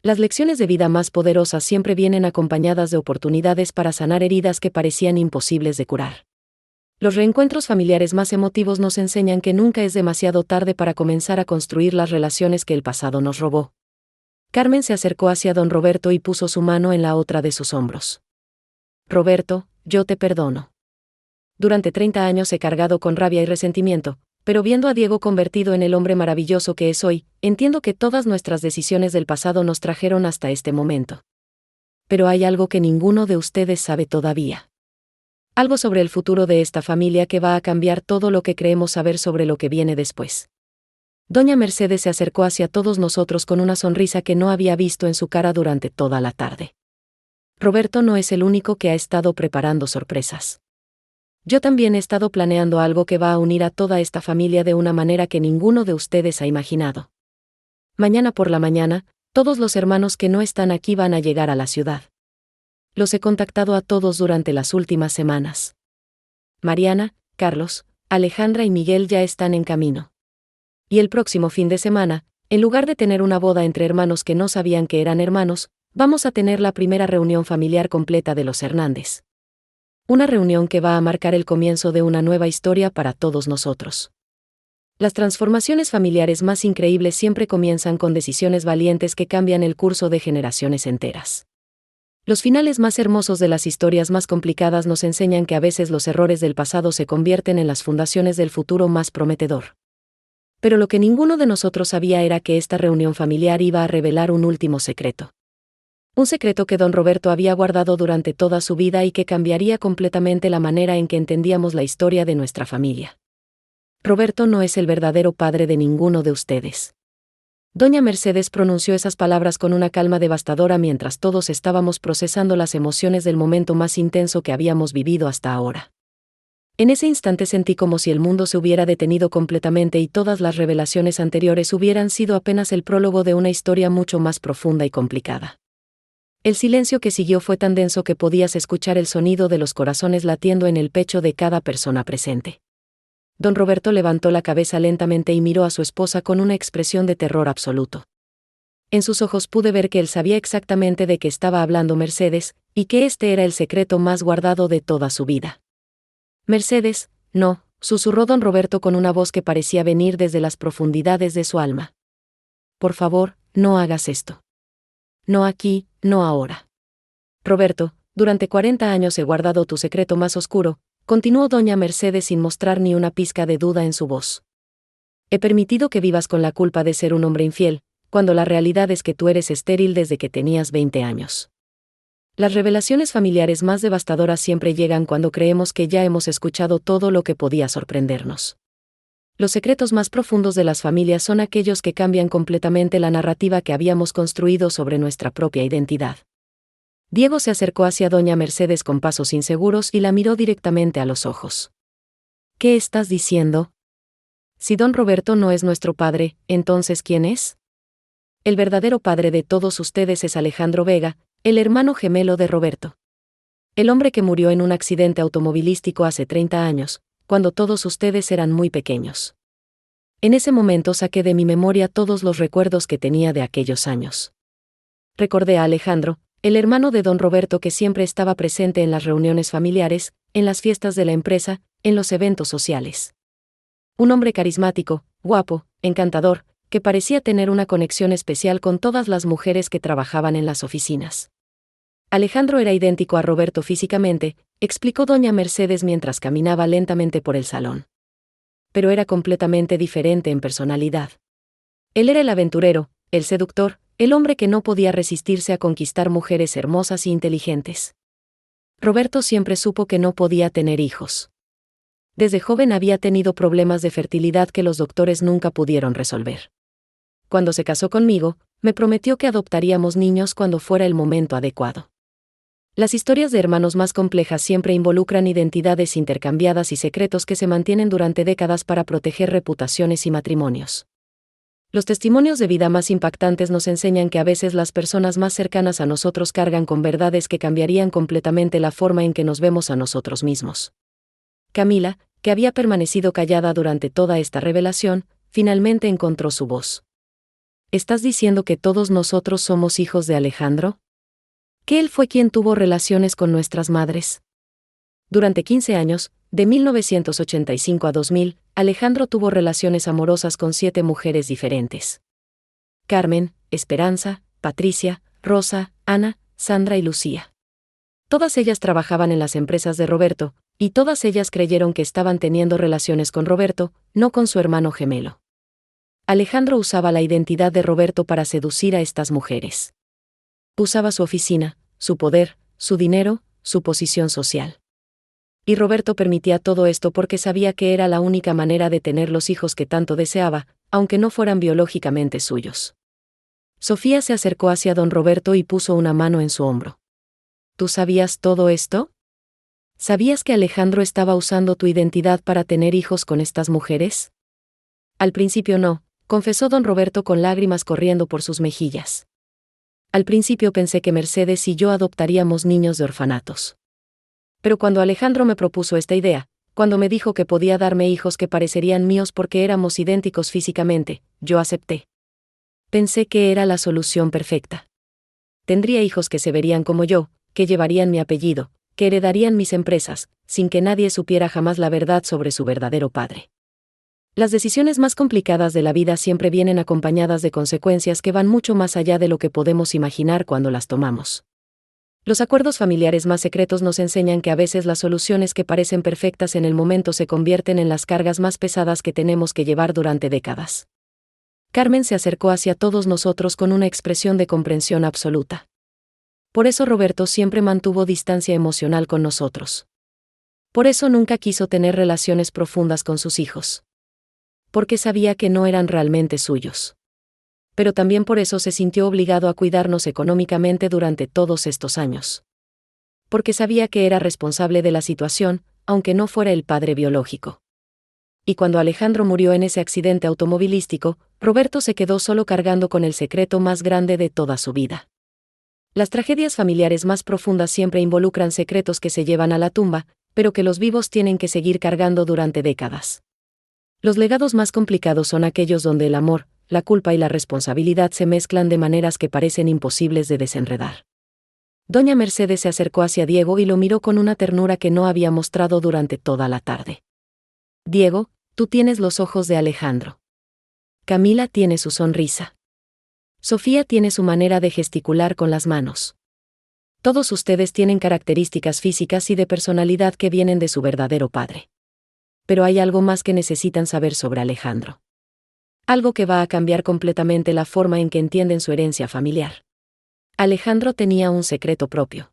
Las lecciones de vida más poderosas siempre vienen acompañadas de oportunidades para sanar heridas que parecían imposibles de curar. Los reencuentros familiares más emotivos nos enseñan que nunca es demasiado tarde para comenzar a construir las relaciones que el pasado nos robó. Carmen se acercó hacia don Roberto y puso su mano en la otra de sus hombros. Roberto, yo te perdono. Durante 30 años he cargado con rabia y resentimiento, pero viendo a Diego convertido en el hombre maravilloso que es hoy, entiendo que todas nuestras decisiones del pasado nos trajeron hasta este momento. Pero hay algo que ninguno de ustedes sabe todavía. Algo sobre el futuro de esta familia que va a cambiar todo lo que creemos saber sobre lo que viene después. Doña Mercedes se acercó hacia todos nosotros con una sonrisa que no había visto en su cara durante toda la tarde. Roberto no es el único que ha estado preparando sorpresas. Yo también he estado planeando algo que va a unir a toda esta familia de una manera que ninguno de ustedes ha imaginado. Mañana por la mañana, todos los hermanos que no están aquí van a llegar a la ciudad. Los he contactado a todos durante las últimas semanas. Mariana, Carlos, Alejandra y Miguel ya están en camino. Y el próximo fin de semana, en lugar de tener una boda entre hermanos que no sabían que eran hermanos, vamos a tener la primera reunión familiar completa de los Hernández. Una reunión que va a marcar el comienzo de una nueva historia para todos nosotros. Las transformaciones familiares más increíbles siempre comienzan con decisiones valientes que cambian el curso de generaciones enteras. Los finales más hermosos de las historias más complicadas nos enseñan que a veces los errores del pasado se convierten en las fundaciones del futuro más prometedor. Pero lo que ninguno de nosotros sabía era que esta reunión familiar iba a revelar un último secreto. Un secreto que don Roberto había guardado durante toda su vida y que cambiaría completamente la manera en que entendíamos la historia de nuestra familia. Roberto no es el verdadero padre de ninguno de ustedes. Doña Mercedes pronunció esas palabras con una calma devastadora mientras todos estábamos procesando las emociones del momento más intenso que habíamos vivido hasta ahora. En ese instante sentí como si el mundo se hubiera detenido completamente y todas las revelaciones anteriores hubieran sido apenas el prólogo de una historia mucho más profunda y complicada. El silencio que siguió fue tan denso que podías escuchar el sonido de los corazones latiendo en el pecho de cada persona presente. Don Roberto levantó la cabeza lentamente y miró a su esposa con una expresión de terror absoluto. En sus ojos pude ver que él sabía exactamente de qué estaba hablando Mercedes, y que este era el secreto más guardado de toda su vida. Mercedes, no, susurró don Roberto con una voz que parecía venir desde las profundidades de su alma. Por favor, no hagas esto. No aquí, no ahora. Roberto, durante 40 años he guardado tu secreto más oscuro, continuó doña Mercedes sin mostrar ni una pizca de duda en su voz. He permitido que vivas con la culpa de ser un hombre infiel, cuando la realidad es que tú eres estéril desde que tenías 20 años. Las revelaciones familiares más devastadoras siempre llegan cuando creemos que ya hemos escuchado todo lo que podía sorprendernos. Los secretos más profundos de las familias son aquellos que cambian completamente la narrativa que habíamos construido sobre nuestra propia identidad. Diego se acercó hacia doña Mercedes con pasos inseguros y la miró directamente a los ojos. ¿Qué estás diciendo? Si don Roberto no es nuestro padre, ¿entonces quién es? El verdadero padre de todos ustedes es Alejandro Vega, el hermano gemelo de Roberto. El hombre que murió en un accidente automovilístico hace 30 años, cuando todos ustedes eran muy pequeños. En ese momento saqué de mi memoria todos los recuerdos que tenía de aquellos años. Recordé a Alejandro, el hermano de don Roberto que siempre estaba presente en las reuniones familiares, en las fiestas de la empresa, en los eventos sociales. Un hombre carismático, guapo, encantador, que parecía tener una conexión especial con todas las mujeres que trabajaban en las oficinas. Alejandro era idéntico a Roberto físicamente, explicó doña Mercedes mientras caminaba lentamente por el salón. Pero era completamente diferente en personalidad. Él era el aventurero, el seductor, el hombre que no podía resistirse a conquistar mujeres hermosas e inteligentes. Roberto siempre supo que no podía tener hijos. Desde joven había tenido problemas de fertilidad que los doctores nunca pudieron resolver. Cuando se casó conmigo, me prometió que adoptaríamos niños cuando fuera el momento adecuado. Las historias de hermanos más complejas siempre involucran identidades intercambiadas y secretos que se mantienen durante décadas para proteger reputaciones y matrimonios. Los testimonios de vida más impactantes nos enseñan que a veces las personas más cercanas a nosotros cargan con verdades que cambiarían completamente la forma en que nos vemos a nosotros mismos. Camila, que había permanecido callada durante toda esta revelación, finalmente encontró su voz. ¿Estás diciendo que todos nosotros somos hijos de Alejandro? ¿Que él fue quien tuvo relaciones con nuestras madres? Durante 15 años, De 1985 a 2000, Alejandro tuvo relaciones amorosas con 7 mujeres diferentes. Carmen, Esperanza, Patricia, Rosa, Ana, Sandra y Lucía. Todas ellas trabajaban en las empresas de Roberto, y todas ellas creyeron que estaban teniendo relaciones con Roberto, no con su hermano gemelo. Alejandro usaba la identidad de Roberto para seducir a estas mujeres. Usaba su oficina, su poder, su dinero, su posición social. Y Roberto permitía todo esto porque sabía que era la única manera de tener los hijos que tanto deseaba, aunque no fueran biológicamente suyos. Sofía se acercó hacia don Roberto y puso una mano en su hombro. ¿Tú sabías todo esto? ¿Sabías que Alejandro estaba usando tu identidad para tener hijos con estas mujeres? Al principio no, confesó don Roberto con lágrimas corriendo por sus mejillas. Al principio pensé que Mercedes y yo adoptaríamos niños de orfanatos. Pero cuando Alejandro me propuso esta idea, cuando me dijo que podía darme hijos que parecerían míos porque éramos idénticos físicamente, yo acepté. Pensé que era la solución perfecta. Tendría hijos que se verían como yo, que llevarían mi apellido, que heredarían mis empresas, sin que nadie supiera jamás la verdad sobre su verdadero padre. Las decisiones más complicadas de la vida siempre vienen acompañadas de consecuencias que van mucho más allá de lo que podemos imaginar cuando las tomamos. Los acuerdos familiares más secretos nos enseñan que a veces las soluciones que parecen perfectas en el momento se convierten en las cargas más pesadas que tenemos que llevar durante décadas. Carmen se acercó hacia todos nosotros con una expresión de comprensión absoluta. Por eso Roberto siempre mantuvo distancia emocional con nosotros. Por eso nunca quiso tener relaciones profundas con sus hijos. Porque sabía que no eran realmente suyos. Pero también por eso se sintió obligado a cuidarnos económicamente durante todos estos años. Porque sabía que era responsable de la situación, aunque no fuera el padre biológico. Y cuando Alejandro murió en ese accidente automovilístico, Roberto se quedó solo cargando con el secreto más grande de toda su vida. Las tragedias familiares más profundas siempre involucran secretos que se llevan a la tumba, pero que los vivos tienen que seguir cargando durante décadas. Los legados más complicados son aquellos donde el amor, la culpa y la responsabilidad se mezclan de maneras que parecen imposibles de desenredar. Doña Mercedes se acercó hacia Diego y lo miró con una ternura que no había mostrado durante toda la tarde. Diego, tú tienes los ojos de Alejandro. Camila tiene su sonrisa. Sofía tiene su manera de gesticular con las manos. Todos ustedes tienen características físicas y de personalidad que vienen de su verdadero padre. Pero hay algo más que necesitan saber sobre Alejandro. Algo que va a cambiar completamente la forma en que entienden su herencia familiar. Alejandro tenía un secreto propio.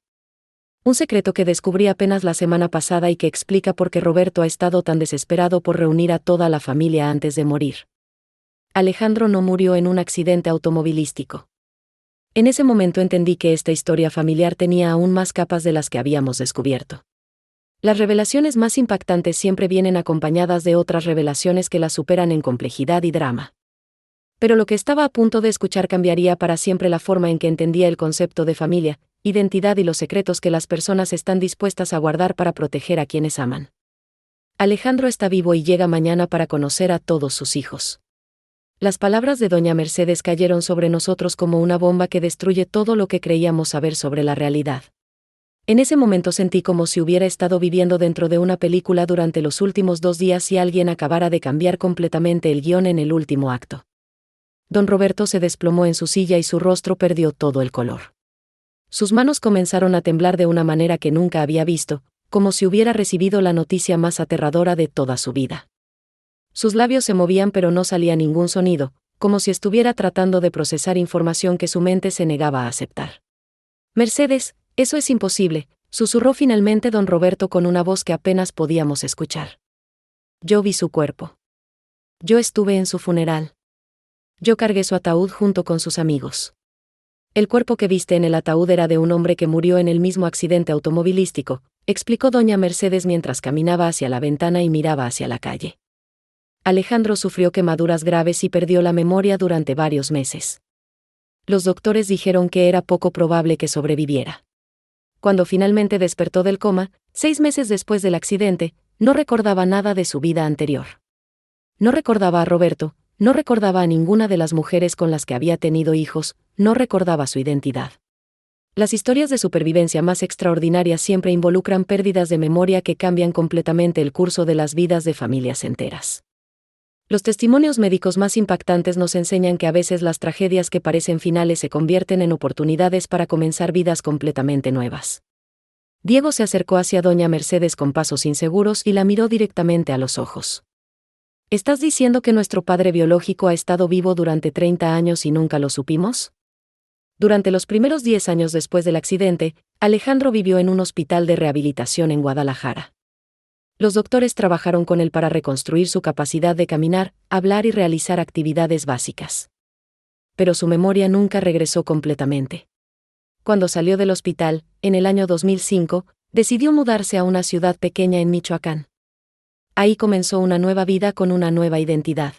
Un secreto que descubrí apenas la semana pasada y que explica por qué Roberto ha estado tan desesperado por reunir a toda la familia antes de morir. Alejandro no murió en un accidente automovilístico. En ese momento entendí que esta historia familiar tenía aún más capas de las que habíamos descubierto. Las revelaciones más impactantes siempre vienen acompañadas de otras revelaciones que las superan en complejidad y drama. Pero lo que estaba a punto de escuchar cambiaría para siempre la forma en que entendía el concepto de familia, identidad y los secretos que las personas están dispuestas a guardar para proteger a quienes aman. Alejandro está vivo y llega mañana para conocer a todos sus hijos. Las palabras de doña Mercedes cayeron sobre nosotros como una bomba que destruye todo lo que creíamos saber sobre la realidad. En ese momento sentí como si hubiera estado viviendo dentro de una película durante los últimos 2 días y alguien acabara de cambiar completamente el guión en el último acto. Don Roberto se desplomó en su silla y su rostro perdió todo el color. Sus manos comenzaron a temblar de una manera que nunca había visto, como si hubiera recibido la noticia más aterradora de toda su vida. Sus labios se movían pero no salía ningún sonido, como si estuviera tratando de procesar información que su mente se negaba a aceptar. Mercedes, eso es imposible, susurró finalmente don Roberto con una voz que apenas podíamos escuchar. Yo vi su cuerpo. Yo estuve en su funeral. Yo cargué su ataúd junto con sus amigos. El cuerpo que viste en el ataúd era de un hombre que murió en el mismo accidente automovilístico, explicó doña Mercedes mientras caminaba hacia la ventana y miraba hacia la calle. Alejandro sufrió quemaduras graves y perdió la memoria durante varios meses. Los doctores dijeron que era poco probable que sobreviviera. Cuando finalmente despertó del coma, 6 meses después del accidente, no recordaba nada de su vida anterior. No recordaba a Roberto, no recordaba a ninguna de las mujeres con las que había tenido hijos, no recordaba su identidad. Las historias de supervivencia más extraordinarias siempre involucran pérdidas de memoria que cambian completamente el curso de las vidas de familias enteras. Los testimonios médicos más impactantes nos enseñan que a veces las tragedias que parecen finales se convierten en oportunidades para comenzar vidas completamente nuevas. Diego se acercó hacia doña Mercedes con pasos inseguros y la miró directamente a los ojos. ¿Estás diciendo que nuestro padre biológico ha estado vivo durante 30 años y nunca lo supimos? Durante los primeros 10 años después del accidente, Alejandro vivió en un hospital de rehabilitación en Guadalajara. Los doctores trabajaron con él para reconstruir su capacidad de caminar, hablar y realizar actividades básicas. Pero su memoria nunca regresó completamente. Cuando salió del hospital, en el año 2005, decidió mudarse a una ciudad pequeña en Michoacán. Ahí comenzó una nueva vida con una nueva identidad.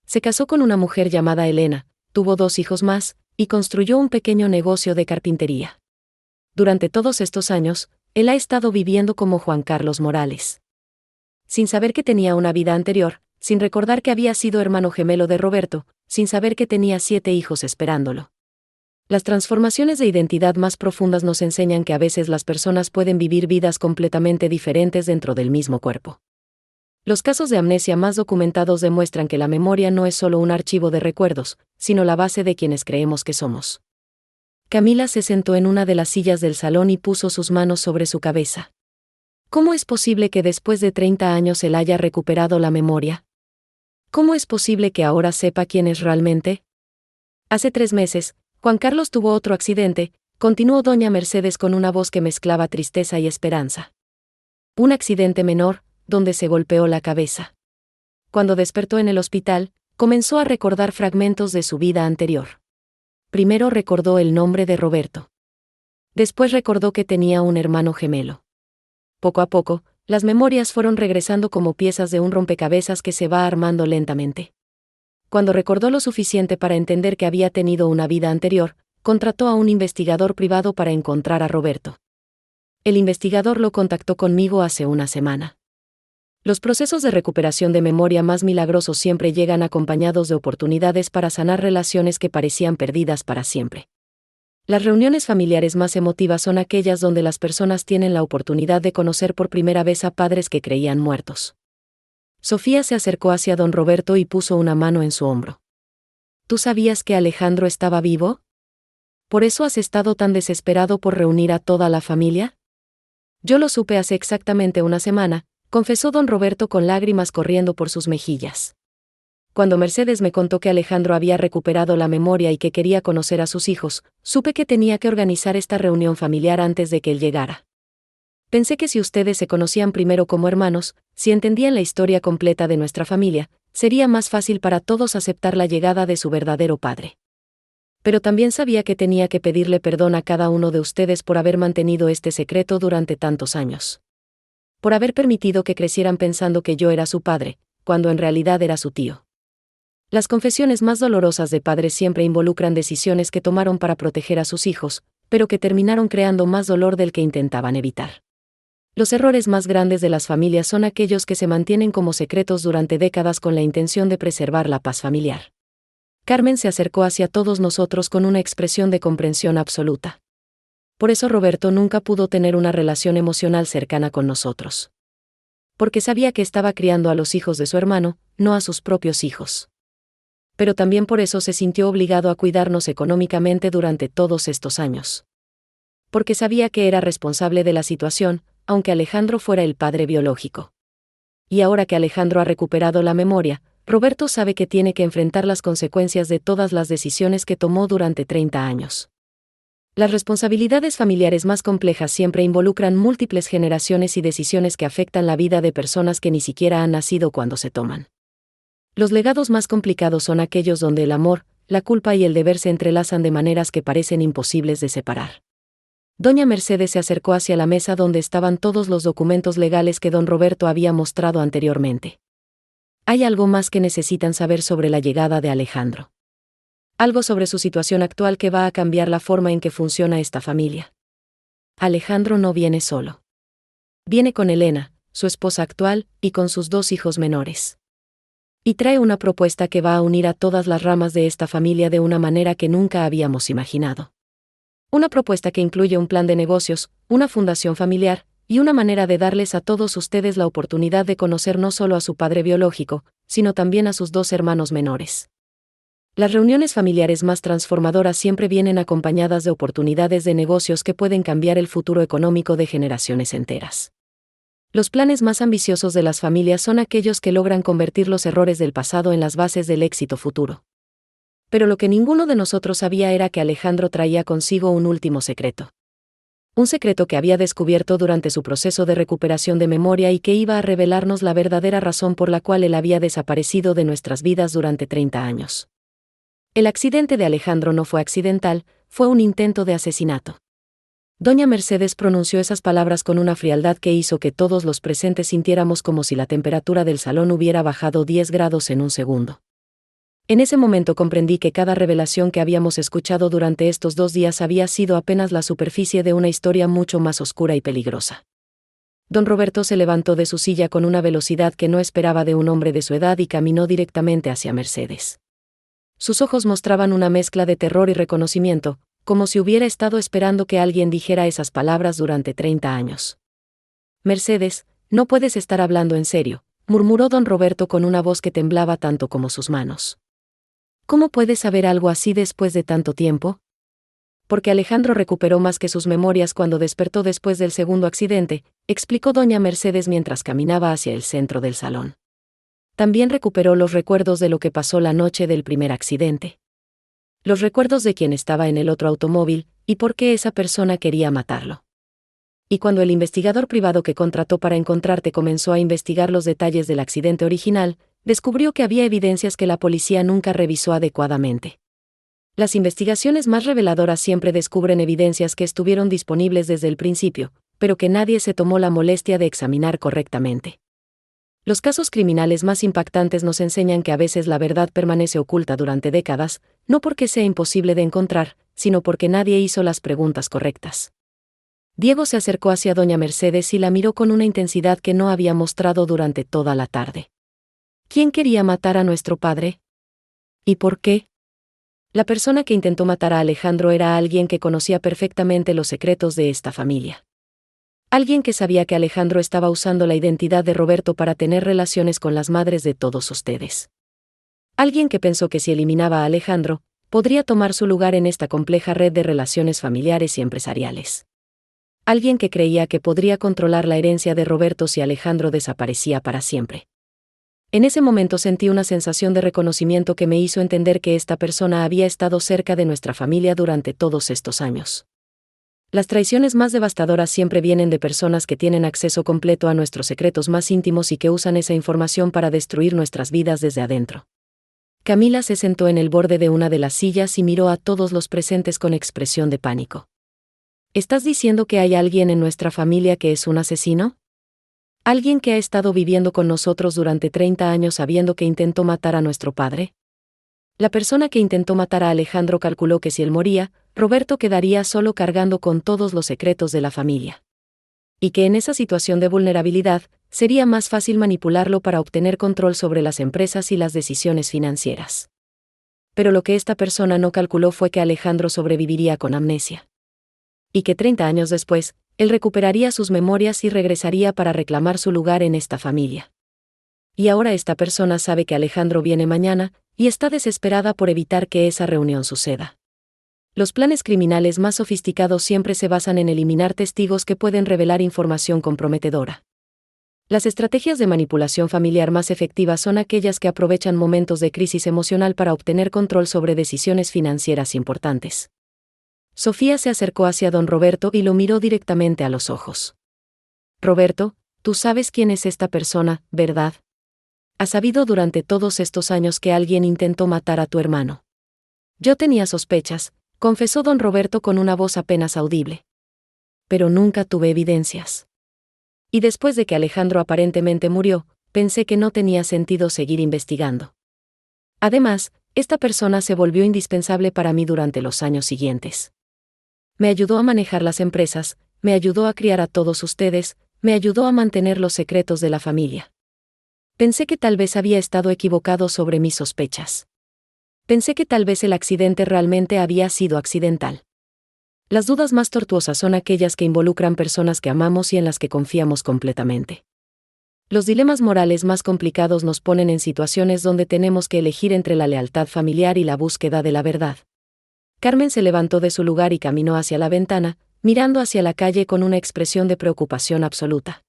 Se casó con una mujer llamada Elena, tuvo 2 hijos más, y construyó un pequeño negocio de carpintería. Durante todos estos años, él ha estado viviendo como Juan Carlos Morales. Sin saber que tenía una vida anterior, sin recordar que había sido hermano gemelo de Roberto, sin saber que tenía 7 hijos esperándolo. Las transformaciones de identidad más profundas nos enseñan que a veces las personas pueden vivir vidas completamente diferentes dentro del mismo cuerpo. Los casos de amnesia más documentados demuestran que la memoria no es solo un archivo de recuerdos, sino la base de quienes creemos que somos. Camila se sentó en una de las sillas del salón y puso sus manos sobre su cabeza. ¿Cómo es posible que después de 30 años él haya recuperado la memoria? ¿Cómo es posible que ahora sepa quién es realmente? Hace 3 meses, Juan Carlos tuvo otro accidente, continuó doña Mercedes con una voz que mezclaba tristeza y esperanza. Un accidente menor, donde se golpeó la cabeza. Cuando despertó en el hospital, comenzó a recordar fragmentos de su vida anterior. Primero recordó el nombre de Roberto. Después recordó que tenía un hermano gemelo. Poco a poco, las memorias fueron regresando como piezas de un rompecabezas que se va armando lentamente. Cuando recordó lo suficiente para entender que había tenido una vida anterior, contrató a un investigador privado para encontrar a Roberto. El investigador lo contactó conmigo hace una semana. Los procesos de recuperación de memoria más milagrosos siempre llegan acompañados de oportunidades para sanar relaciones que parecían perdidas para siempre. Las reuniones familiares más emotivas son aquellas donde las personas tienen la oportunidad de conocer por primera vez a padres que creían muertos. Sofía se acercó hacia don Roberto y puso una mano en su hombro. ¿Tú sabías que Alejandro estaba vivo? ¿Por eso has estado tan desesperado por reunir a toda la familia? Yo lo supe hace exactamente una semana, confesó don Roberto con lágrimas corriendo por sus mejillas. Cuando Mercedes me contó que Alejandro había recuperado la memoria y que quería conocer a sus hijos, supe que tenía que organizar esta reunión familiar antes de que él llegara. Pensé que si ustedes se conocían primero como hermanos, si entendían la historia completa de nuestra familia, sería más fácil para todos aceptar la llegada de su verdadero padre. Pero también sabía que tenía que pedirle perdón a cada uno de ustedes por haber mantenido este secreto durante tantos años. Por haber permitido que crecieran pensando que yo era su padre, cuando en realidad era su tío. Las confesiones más dolorosas de padres siempre involucran decisiones que tomaron para proteger a sus hijos, pero que terminaron creando más dolor del que intentaban evitar. Los errores más grandes de las familias son aquellos que se mantienen como secretos durante décadas con la intención de preservar la paz familiar. Carmen se acercó hacia todos nosotros con una expresión de comprensión absoluta. Por eso Roberto nunca pudo tener una relación emocional cercana con nosotros. Porque sabía que estaba criando a los hijos de su hermano, no a sus propios hijos. Pero también por eso se sintió obligado a cuidarnos económicamente durante todos estos años. Porque sabía que era responsable de la situación, aunque Alejandro fuera el padre biológico. Y ahora que Alejandro ha recuperado la memoria, Roberto sabe que tiene que enfrentar las consecuencias de todas las decisiones que tomó durante 30 años. Las responsabilidades familiares más complejas siempre involucran múltiples generaciones y decisiones que afectan la vida de personas que ni siquiera han nacido cuando se toman. Los legados más complicados son aquellos donde el amor, la culpa y el deber se entrelazan de maneras que parecen imposibles de separar. Doña Mercedes se acercó hacia la mesa donde estaban todos los documentos legales que don Roberto había mostrado anteriormente. Hay algo más que necesitan saber sobre la llegada de Alejandro. Algo sobre su situación actual que va a cambiar la forma en que funciona esta familia. Alejandro no viene solo. Viene con Elena, su esposa actual, y con sus 2 hijos menores. Y trae una propuesta que va a unir a todas las ramas de esta familia de una manera que nunca habíamos imaginado. Una propuesta que incluye un plan de negocios, una fundación familiar, y una manera de darles a todos ustedes la oportunidad de conocer no solo a su padre biológico, sino también a sus 2 hermanos menores. Las reuniones familiares más transformadoras siempre vienen acompañadas de oportunidades de negocios que pueden cambiar el futuro económico de generaciones enteras. Los planes más ambiciosos de las familias son aquellos que logran convertir los errores del pasado en las bases del éxito futuro. Pero lo que ninguno de nosotros sabía era que Alejandro traía consigo un último secreto. Un secreto que había descubierto durante su proceso de recuperación de memoria y que iba a revelarnos la verdadera razón por la cual él había desaparecido de nuestras vidas durante 30 años. El accidente de Alejandro no fue accidental, fue un intento de asesinato. Doña Mercedes pronunció esas palabras con una frialdad que hizo que todos los presentes sintiéramos como si la temperatura del salón hubiera bajado 10 grados en un segundo. En ese momento comprendí que cada revelación que habíamos escuchado durante estos 2 días había sido apenas la superficie de una historia mucho más oscura y peligrosa. Don Roberto se levantó de su silla con una velocidad que no esperaba de un hombre de su edad y caminó directamente hacia Mercedes. Sus ojos mostraban una mezcla de terror y reconocimiento, como si hubiera estado esperando que alguien dijera esas palabras durante 30 años. Mercedes, no puedes estar hablando en serio, murmuró don Roberto con una voz que temblaba tanto como sus manos. ¿Cómo puedes saber algo así después de tanto tiempo? Porque Alejandro recuperó más que sus memorias cuando despertó después del segundo accidente, explicó doña Mercedes mientras caminaba hacia el centro del salón. También recuperó los recuerdos de lo que pasó la noche del primer accidente. Los recuerdos de quién estaba en el otro automóvil, y por qué esa persona quería matarlo. Y cuando el investigador privado que contrató para encontrarte comenzó a investigar los detalles del accidente original, descubrió que había evidencias que la policía nunca revisó adecuadamente. Las investigaciones más reveladoras siempre descubren evidencias que estuvieron disponibles desde el principio, pero que nadie se tomó la molestia de examinar correctamente. Los casos criminales más impactantes nos enseñan que a veces la verdad permanece oculta durante décadas, no porque sea imposible de encontrar, sino porque nadie hizo las preguntas correctas. Diego se acercó hacia doña Mercedes y la miró con una intensidad que no había mostrado durante toda la tarde. ¿Quién quería matar a nuestro padre? ¿Y por qué? La persona que intentó matar a Alejandro era alguien que conocía perfectamente los secretos de esta familia. Alguien que sabía que Alejandro estaba usando la identidad de Roberto para tener relaciones con las madres de todos ustedes. Alguien que pensó que si eliminaba a Alejandro, podría tomar su lugar en esta compleja red de relaciones familiares y empresariales. Alguien que creía que podría controlar la herencia de Roberto si Alejandro desaparecía para siempre. En ese momento sentí una sensación de reconocimiento que me hizo entender que esta persona había estado cerca de nuestra familia durante todos estos años. Las traiciones más devastadoras siempre vienen de personas que tienen acceso completo a nuestros secretos más íntimos y que usan esa información para destruir nuestras vidas desde adentro. Camila se sentó en el borde de una de las sillas y miró a todos los presentes con expresión de pánico. ¿Estás diciendo que hay alguien en nuestra familia que es un asesino? ¿Alguien que ha estado viviendo con nosotros durante 30 años sabiendo que intentó matar a nuestro padre? La persona que intentó matar a Alejandro calculó que si él moría, Roberto quedaría solo cargando con todos los secretos de la familia. Y que en esa situación de vulnerabilidad, sería más fácil manipularlo para obtener control sobre las empresas y las decisiones financieras. Pero lo que esta persona no calculó fue que Alejandro sobreviviría con amnesia. Y que 30 años después, él recuperaría sus memorias y regresaría para reclamar su lugar en esta familia. Y ahora esta persona sabe que Alejandro viene mañana, y está desesperada por evitar que esa reunión suceda. Los planes criminales más sofisticados siempre se basan en eliminar testigos que pueden revelar información comprometedora. Las estrategias de manipulación familiar más efectivas son aquellas que aprovechan momentos de crisis emocional para obtener control sobre decisiones financieras importantes. Sofía se acercó hacia don Roberto y lo miró directamente a los ojos. Roberto, tú sabes quién es esta persona, ¿verdad? Has sabido durante todos estos años que alguien intentó matar a tu hermano. Yo tenía sospechas, confesó don Roberto con una voz apenas audible. Pero nunca tuve evidencias. Y después de que Alejandro aparentemente murió, pensé que no tenía sentido seguir investigando. Además, esta persona se volvió indispensable para mí durante los años siguientes. Me ayudó a manejar las empresas, me ayudó a criar a todos ustedes, me ayudó a mantener los secretos de la familia. Pensé que tal vez había estado equivocado sobre mis sospechas. Pensé que tal vez el accidente realmente había sido accidental. Las dudas más tortuosas son aquellas que involucran personas que amamos y en las que confiamos completamente. Los dilemas morales más complicados nos ponen en situaciones donde tenemos que elegir entre la lealtad familiar y la búsqueda de la verdad. Carmen se levantó de su lugar y caminó hacia la ventana, mirando hacia la calle con una expresión de preocupación absoluta.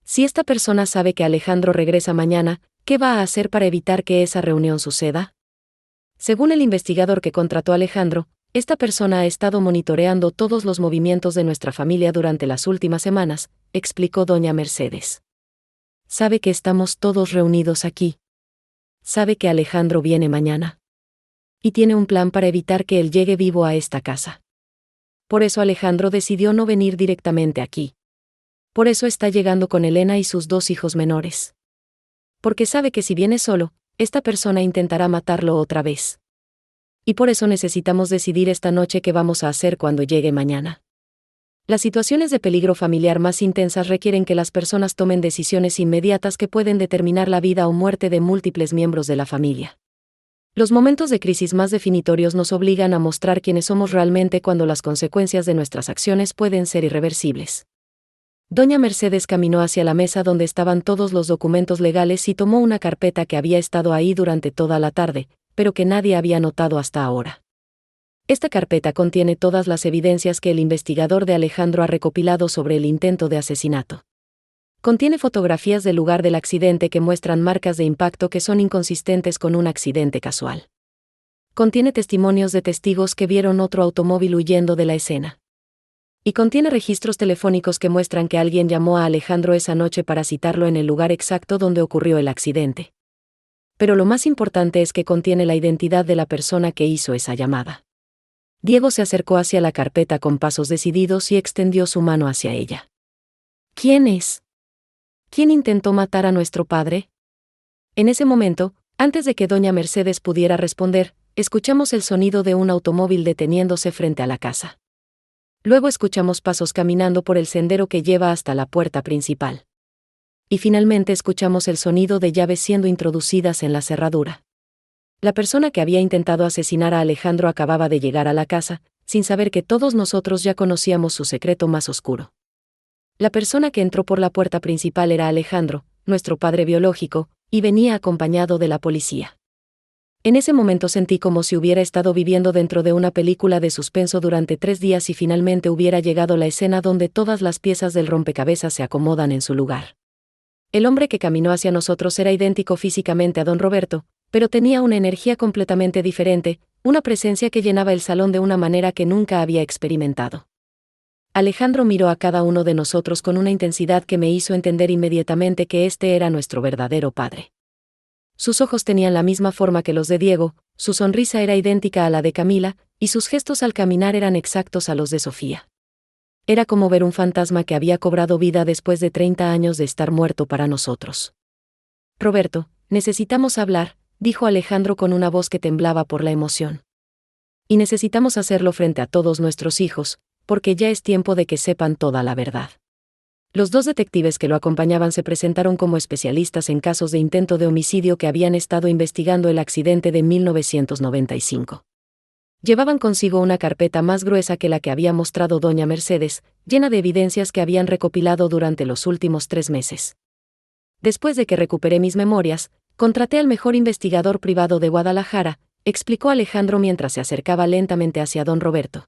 Si esta persona sabe que Alejandro regresa mañana, ¿qué va a hacer para evitar que esa reunión suceda? Según el investigador que contrató a Alejandro, esta persona ha estado monitoreando todos los movimientos de nuestra familia durante las últimas semanas, explicó doña Mercedes. Sabe que estamos todos reunidos aquí. Sabe que Alejandro viene mañana. Y tiene un plan para evitar que él llegue vivo a esta casa. Por eso Alejandro decidió no venir directamente aquí. Por eso está llegando con Elena y sus 2 hijos menores. Porque sabe que si viene solo, esta persona intentará matarlo otra vez. Y por eso necesitamos decidir esta noche qué vamos a hacer cuando llegue mañana. Las situaciones de peligro familiar más intensas requieren que las personas tomen decisiones inmediatas que pueden determinar la vida o muerte de múltiples miembros de la familia. Los momentos de crisis más definitorios nos obligan a mostrar quiénes somos realmente cuando las consecuencias de nuestras acciones pueden ser irreversibles. Doña Mercedes caminó hacia la mesa donde estaban todos los documentos legales y tomó una carpeta que había estado ahí durante toda la tarde, pero que nadie había notado hasta ahora. Esta carpeta contiene todas las evidencias que el investigador de Alejandro ha recopilado sobre el intento de asesinato. Contiene fotografías del lugar del accidente que muestran marcas de impacto que son inconsistentes con un accidente casual. Contiene testimonios de testigos que vieron otro automóvil huyendo de la escena. Y contiene registros telefónicos que muestran que alguien llamó a Alejandro esa noche para citarlo en el lugar exacto donde ocurrió el accidente. Pero lo más importante es que contiene la identidad de la persona que hizo esa llamada. Diego se acercó hacia la carpeta con pasos decididos y extendió su mano hacia ella. ¿Quién es? ¿Quién intentó matar a nuestro padre? En ese momento, antes de que doña Mercedes pudiera responder, escuchamos el sonido de un automóvil deteniéndose frente a la casa. Luego escuchamos pasos caminando por el sendero que lleva hasta la puerta principal. Y finalmente escuchamos el sonido de llaves siendo introducidas en la cerradura. La persona que había intentado asesinar a Alejandro acababa de llegar a la casa, sin saber que todos nosotros ya conocíamos su secreto más oscuro. La persona que entró por la puerta principal era Alejandro, nuestro padre biológico, y venía acompañado de la policía. En ese momento sentí como si hubiera estado viviendo dentro de una película de suspenso durante 3 días y finalmente hubiera llegado la escena donde todas las piezas del rompecabezas se acomodan en su lugar. El hombre que caminó hacia nosotros era idéntico físicamente a don Roberto, pero tenía una energía completamente diferente, una presencia que llenaba el salón de una manera que nunca había experimentado. Alejandro miró a cada uno de nosotros con una intensidad que me hizo entender inmediatamente que este era nuestro verdadero padre. Sus ojos tenían la misma forma que los de Diego, su sonrisa era idéntica a la de Camila, y sus gestos al caminar eran exactos a los de Sofía. Era como ver un fantasma que había cobrado vida después de 30 años de estar muerto para nosotros. Roberto, necesitamos hablar, dijo Alejandro con una voz que temblaba por la emoción. Y necesitamos hacerlo frente a todos nuestros hijos, porque ya es tiempo de que sepan toda la verdad. Los 2 detectives que lo acompañaban se presentaron como especialistas en casos de intento de homicidio que habían estado investigando el accidente de 1995. Llevaban consigo una carpeta más gruesa que la que había mostrado doña Mercedes, llena de evidencias que habían recopilado durante los últimos 3 meses. Después de que recuperé mis memorias, contraté al mejor investigador privado de Guadalajara, explicó Alejandro mientras se acercaba lentamente hacia don Roberto.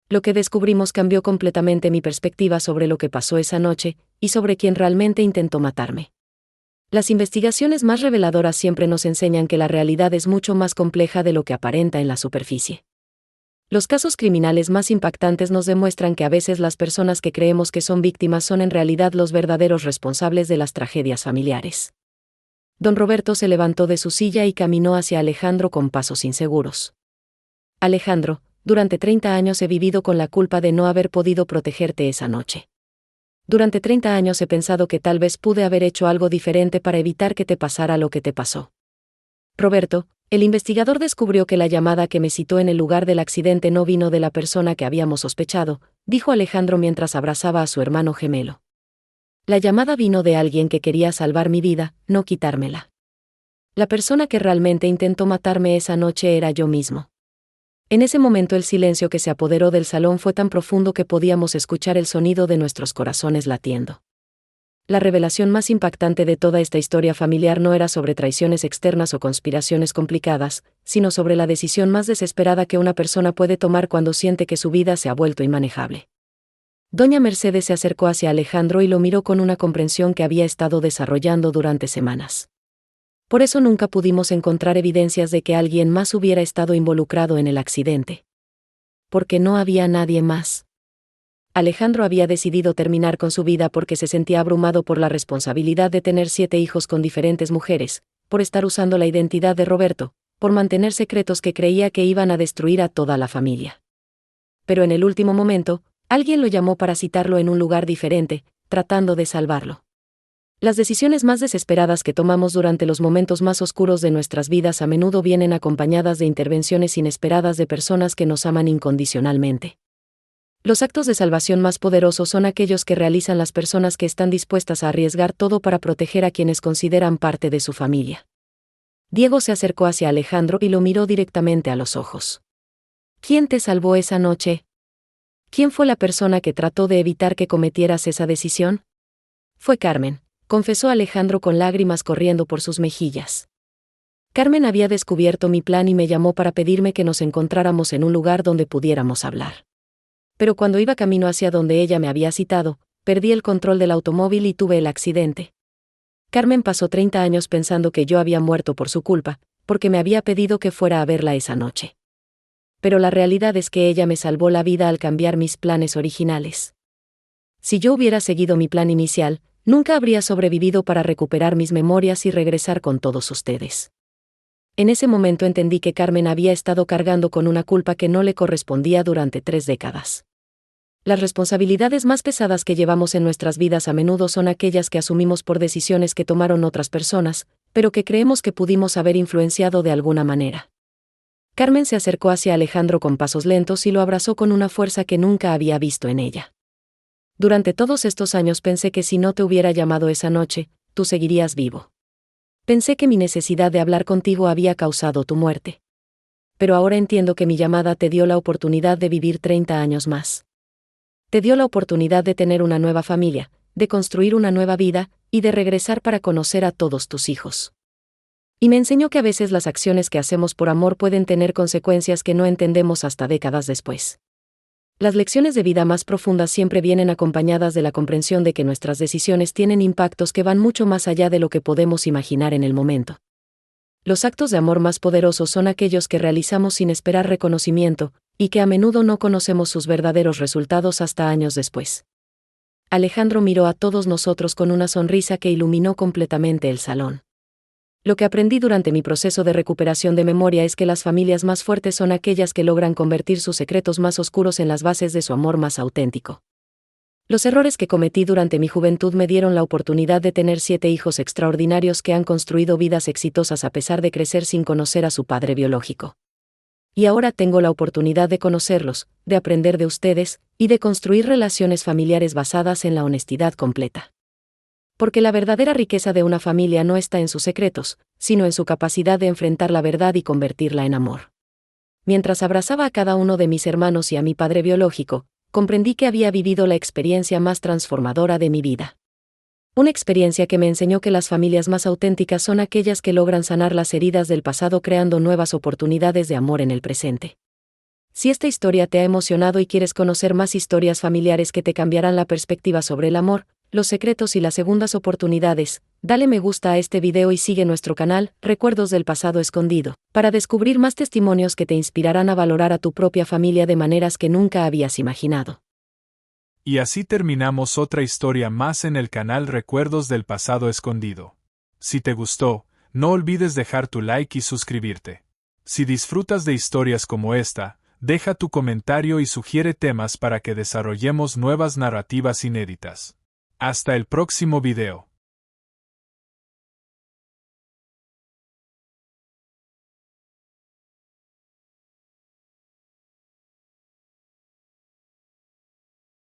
Lo que descubrimos cambió completamente mi perspectiva sobre lo que pasó esa noche, y sobre quién realmente intentó matarme. Las investigaciones más reveladoras siempre nos enseñan que la realidad es mucho más compleja de lo que aparenta en la superficie. Los casos criminales más impactantes nos demuestran que a veces las personas que creemos que son víctimas son en realidad los verdaderos responsables de las tragedias familiares. Don Roberto se levantó de su silla y caminó hacia Alejandro con pasos inseguros. Alejandro, durante 30 años he vivido con la culpa de no haber podido protegerte esa noche. Durante 30 años he pensado que tal vez pude haber hecho algo diferente para evitar que te pasara lo que te pasó. Roberto, el investigador descubrió que la llamada que me citó en el lugar del accidente no vino de la persona que habíamos sospechado, dijo Alejandro mientras abrazaba a su hermano gemelo. La llamada vino de alguien que quería salvar mi vida, no quitármela. La persona que realmente intentó matarme esa noche era yo mismo. En ese momento el silencio que se apoderó del salón fue tan profundo que podíamos escuchar el sonido de nuestros corazones latiendo. La revelación más impactante de toda esta historia familiar no era sobre traiciones externas o conspiraciones complicadas, sino sobre la decisión más desesperada que una persona puede tomar cuando siente que su vida se ha vuelto inmanejable. Doña Mercedes se acercó hacia Alejandro y lo miró con una comprensión que había estado desarrollando durante semanas. Por eso nunca pudimos encontrar evidencias de que alguien más hubiera estado involucrado en el accidente. Porque no había nadie más. Alejandro había decidido terminar con su vida porque se sentía abrumado por la responsabilidad de tener 7 hijos con diferentes mujeres, por estar usando la identidad de Roberto, por mantener secretos que creía que iban a destruir a toda la familia. Pero en el último momento, alguien lo llamó para citarlo en un lugar diferente, tratando de salvarlo. Las decisiones más desesperadas que tomamos durante los momentos más oscuros de nuestras vidas a menudo vienen acompañadas de intervenciones inesperadas de personas que nos aman incondicionalmente. Los actos de salvación más poderosos son aquellos que realizan las personas que están dispuestas a arriesgar todo para proteger a quienes consideran parte de su familia. Diego se acercó hacia Alejandro y lo miró directamente a los ojos. ¿Quién te salvó esa noche? ¿Quién fue la persona que trató de evitar que cometieras esa decisión? Fue Carmen, confesó Alejandro con lágrimas corriendo por sus mejillas. Carmen había descubierto mi plan y me llamó para pedirme que nos encontráramos en un lugar donde pudiéramos hablar. Pero cuando iba camino hacia donde ella me había citado, perdí el control del automóvil y tuve el accidente. Carmen pasó 30 años pensando que yo había muerto por su culpa, porque me había pedido que fuera a verla esa noche. Pero la realidad es que ella me salvó la vida al cambiar mis planes originales. Si yo hubiera seguido mi plan inicial, nunca habría sobrevivido para recuperar mis memorias y regresar con todos ustedes. En ese momento entendí que Carmen había estado cargando con una culpa que no le correspondía durante 3 décadas. Las responsabilidades más pesadas que llevamos en nuestras vidas a menudo son aquellas que asumimos por decisiones que tomaron otras personas, pero que creemos que pudimos haber influenciado de alguna manera. Carmen se acercó hacia Alejandro con pasos lentos y lo abrazó con una fuerza que nunca había visto en ella. Durante todos estos años pensé que si no te hubiera llamado esa noche, tú seguirías vivo. Pensé que mi necesidad de hablar contigo había causado tu muerte. Pero ahora entiendo que mi llamada te dio la oportunidad de vivir 30 años más. Te dio la oportunidad de tener una nueva familia, de construir una nueva vida, y de regresar para conocer a todos tus hijos. Y me enseñó que a veces las acciones que hacemos por amor pueden tener consecuencias que no entendemos hasta décadas después. Las lecciones de vida más profundas siempre vienen acompañadas de la comprensión de que nuestras decisiones tienen impactos que van mucho más allá de lo que podemos imaginar en el momento. Los actos de amor más poderosos son aquellos que realizamos sin esperar reconocimiento, y que a menudo no conocemos sus verdaderos resultados hasta años después. Alejandro miró a todos nosotros con una sonrisa que iluminó completamente el salón. Lo que aprendí durante mi proceso de recuperación de memoria es que las familias más fuertes son aquellas que logran convertir sus secretos más oscuros en las bases de su amor más auténtico. Los errores que cometí durante mi juventud me dieron la oportunidad de tener 7 hijos extraordinarios que han construido vidas exitosas a pesar de crecer sin conocer a su padre biológico. Y ahora tengo la oportunidad de conocerlos, de aprender de ustedes, y de construir relaciones familiares basadas en la honestidad completa. Porque la verdadera riqueza de una familia no está en sus secretos, sino en su capacidad de enfrentar la verdad y convertirla en amor. Mientras abrazaba a cada uno de mis hermanos y a mi padre biológico, comprendí que había vivido la experiencia más transformadora de mi vida. Una experiencia que me enseñó que las familias más auténticas son aquellas que logran sanar las heridas del pasado creando nuevas oportunidades de amor en el presente. Si esta historia te ha emocionado y quieres conocer más historias familiares que te cambiarán la perspectiva sobre el amor, los secretos y las segundas oportunidades, dale me gusta a este video y sigue nuestro canal, Recuerdos del Pasado Escondido, para descubrir más testimonios que te inspirarán a valorar a tu propia familia de maneras que nunca habías imaginado. Y así terminamos otra historia más en el canal Recuerdos del Pasado Escondido. Si te gustó, no olvides dejar tu like y suscribirte. Si disfrutas de historias como esta, deja tu comentario y sugiere temas para que desarrollemos nuevas narrativas inéditas. Hasta el próximo video.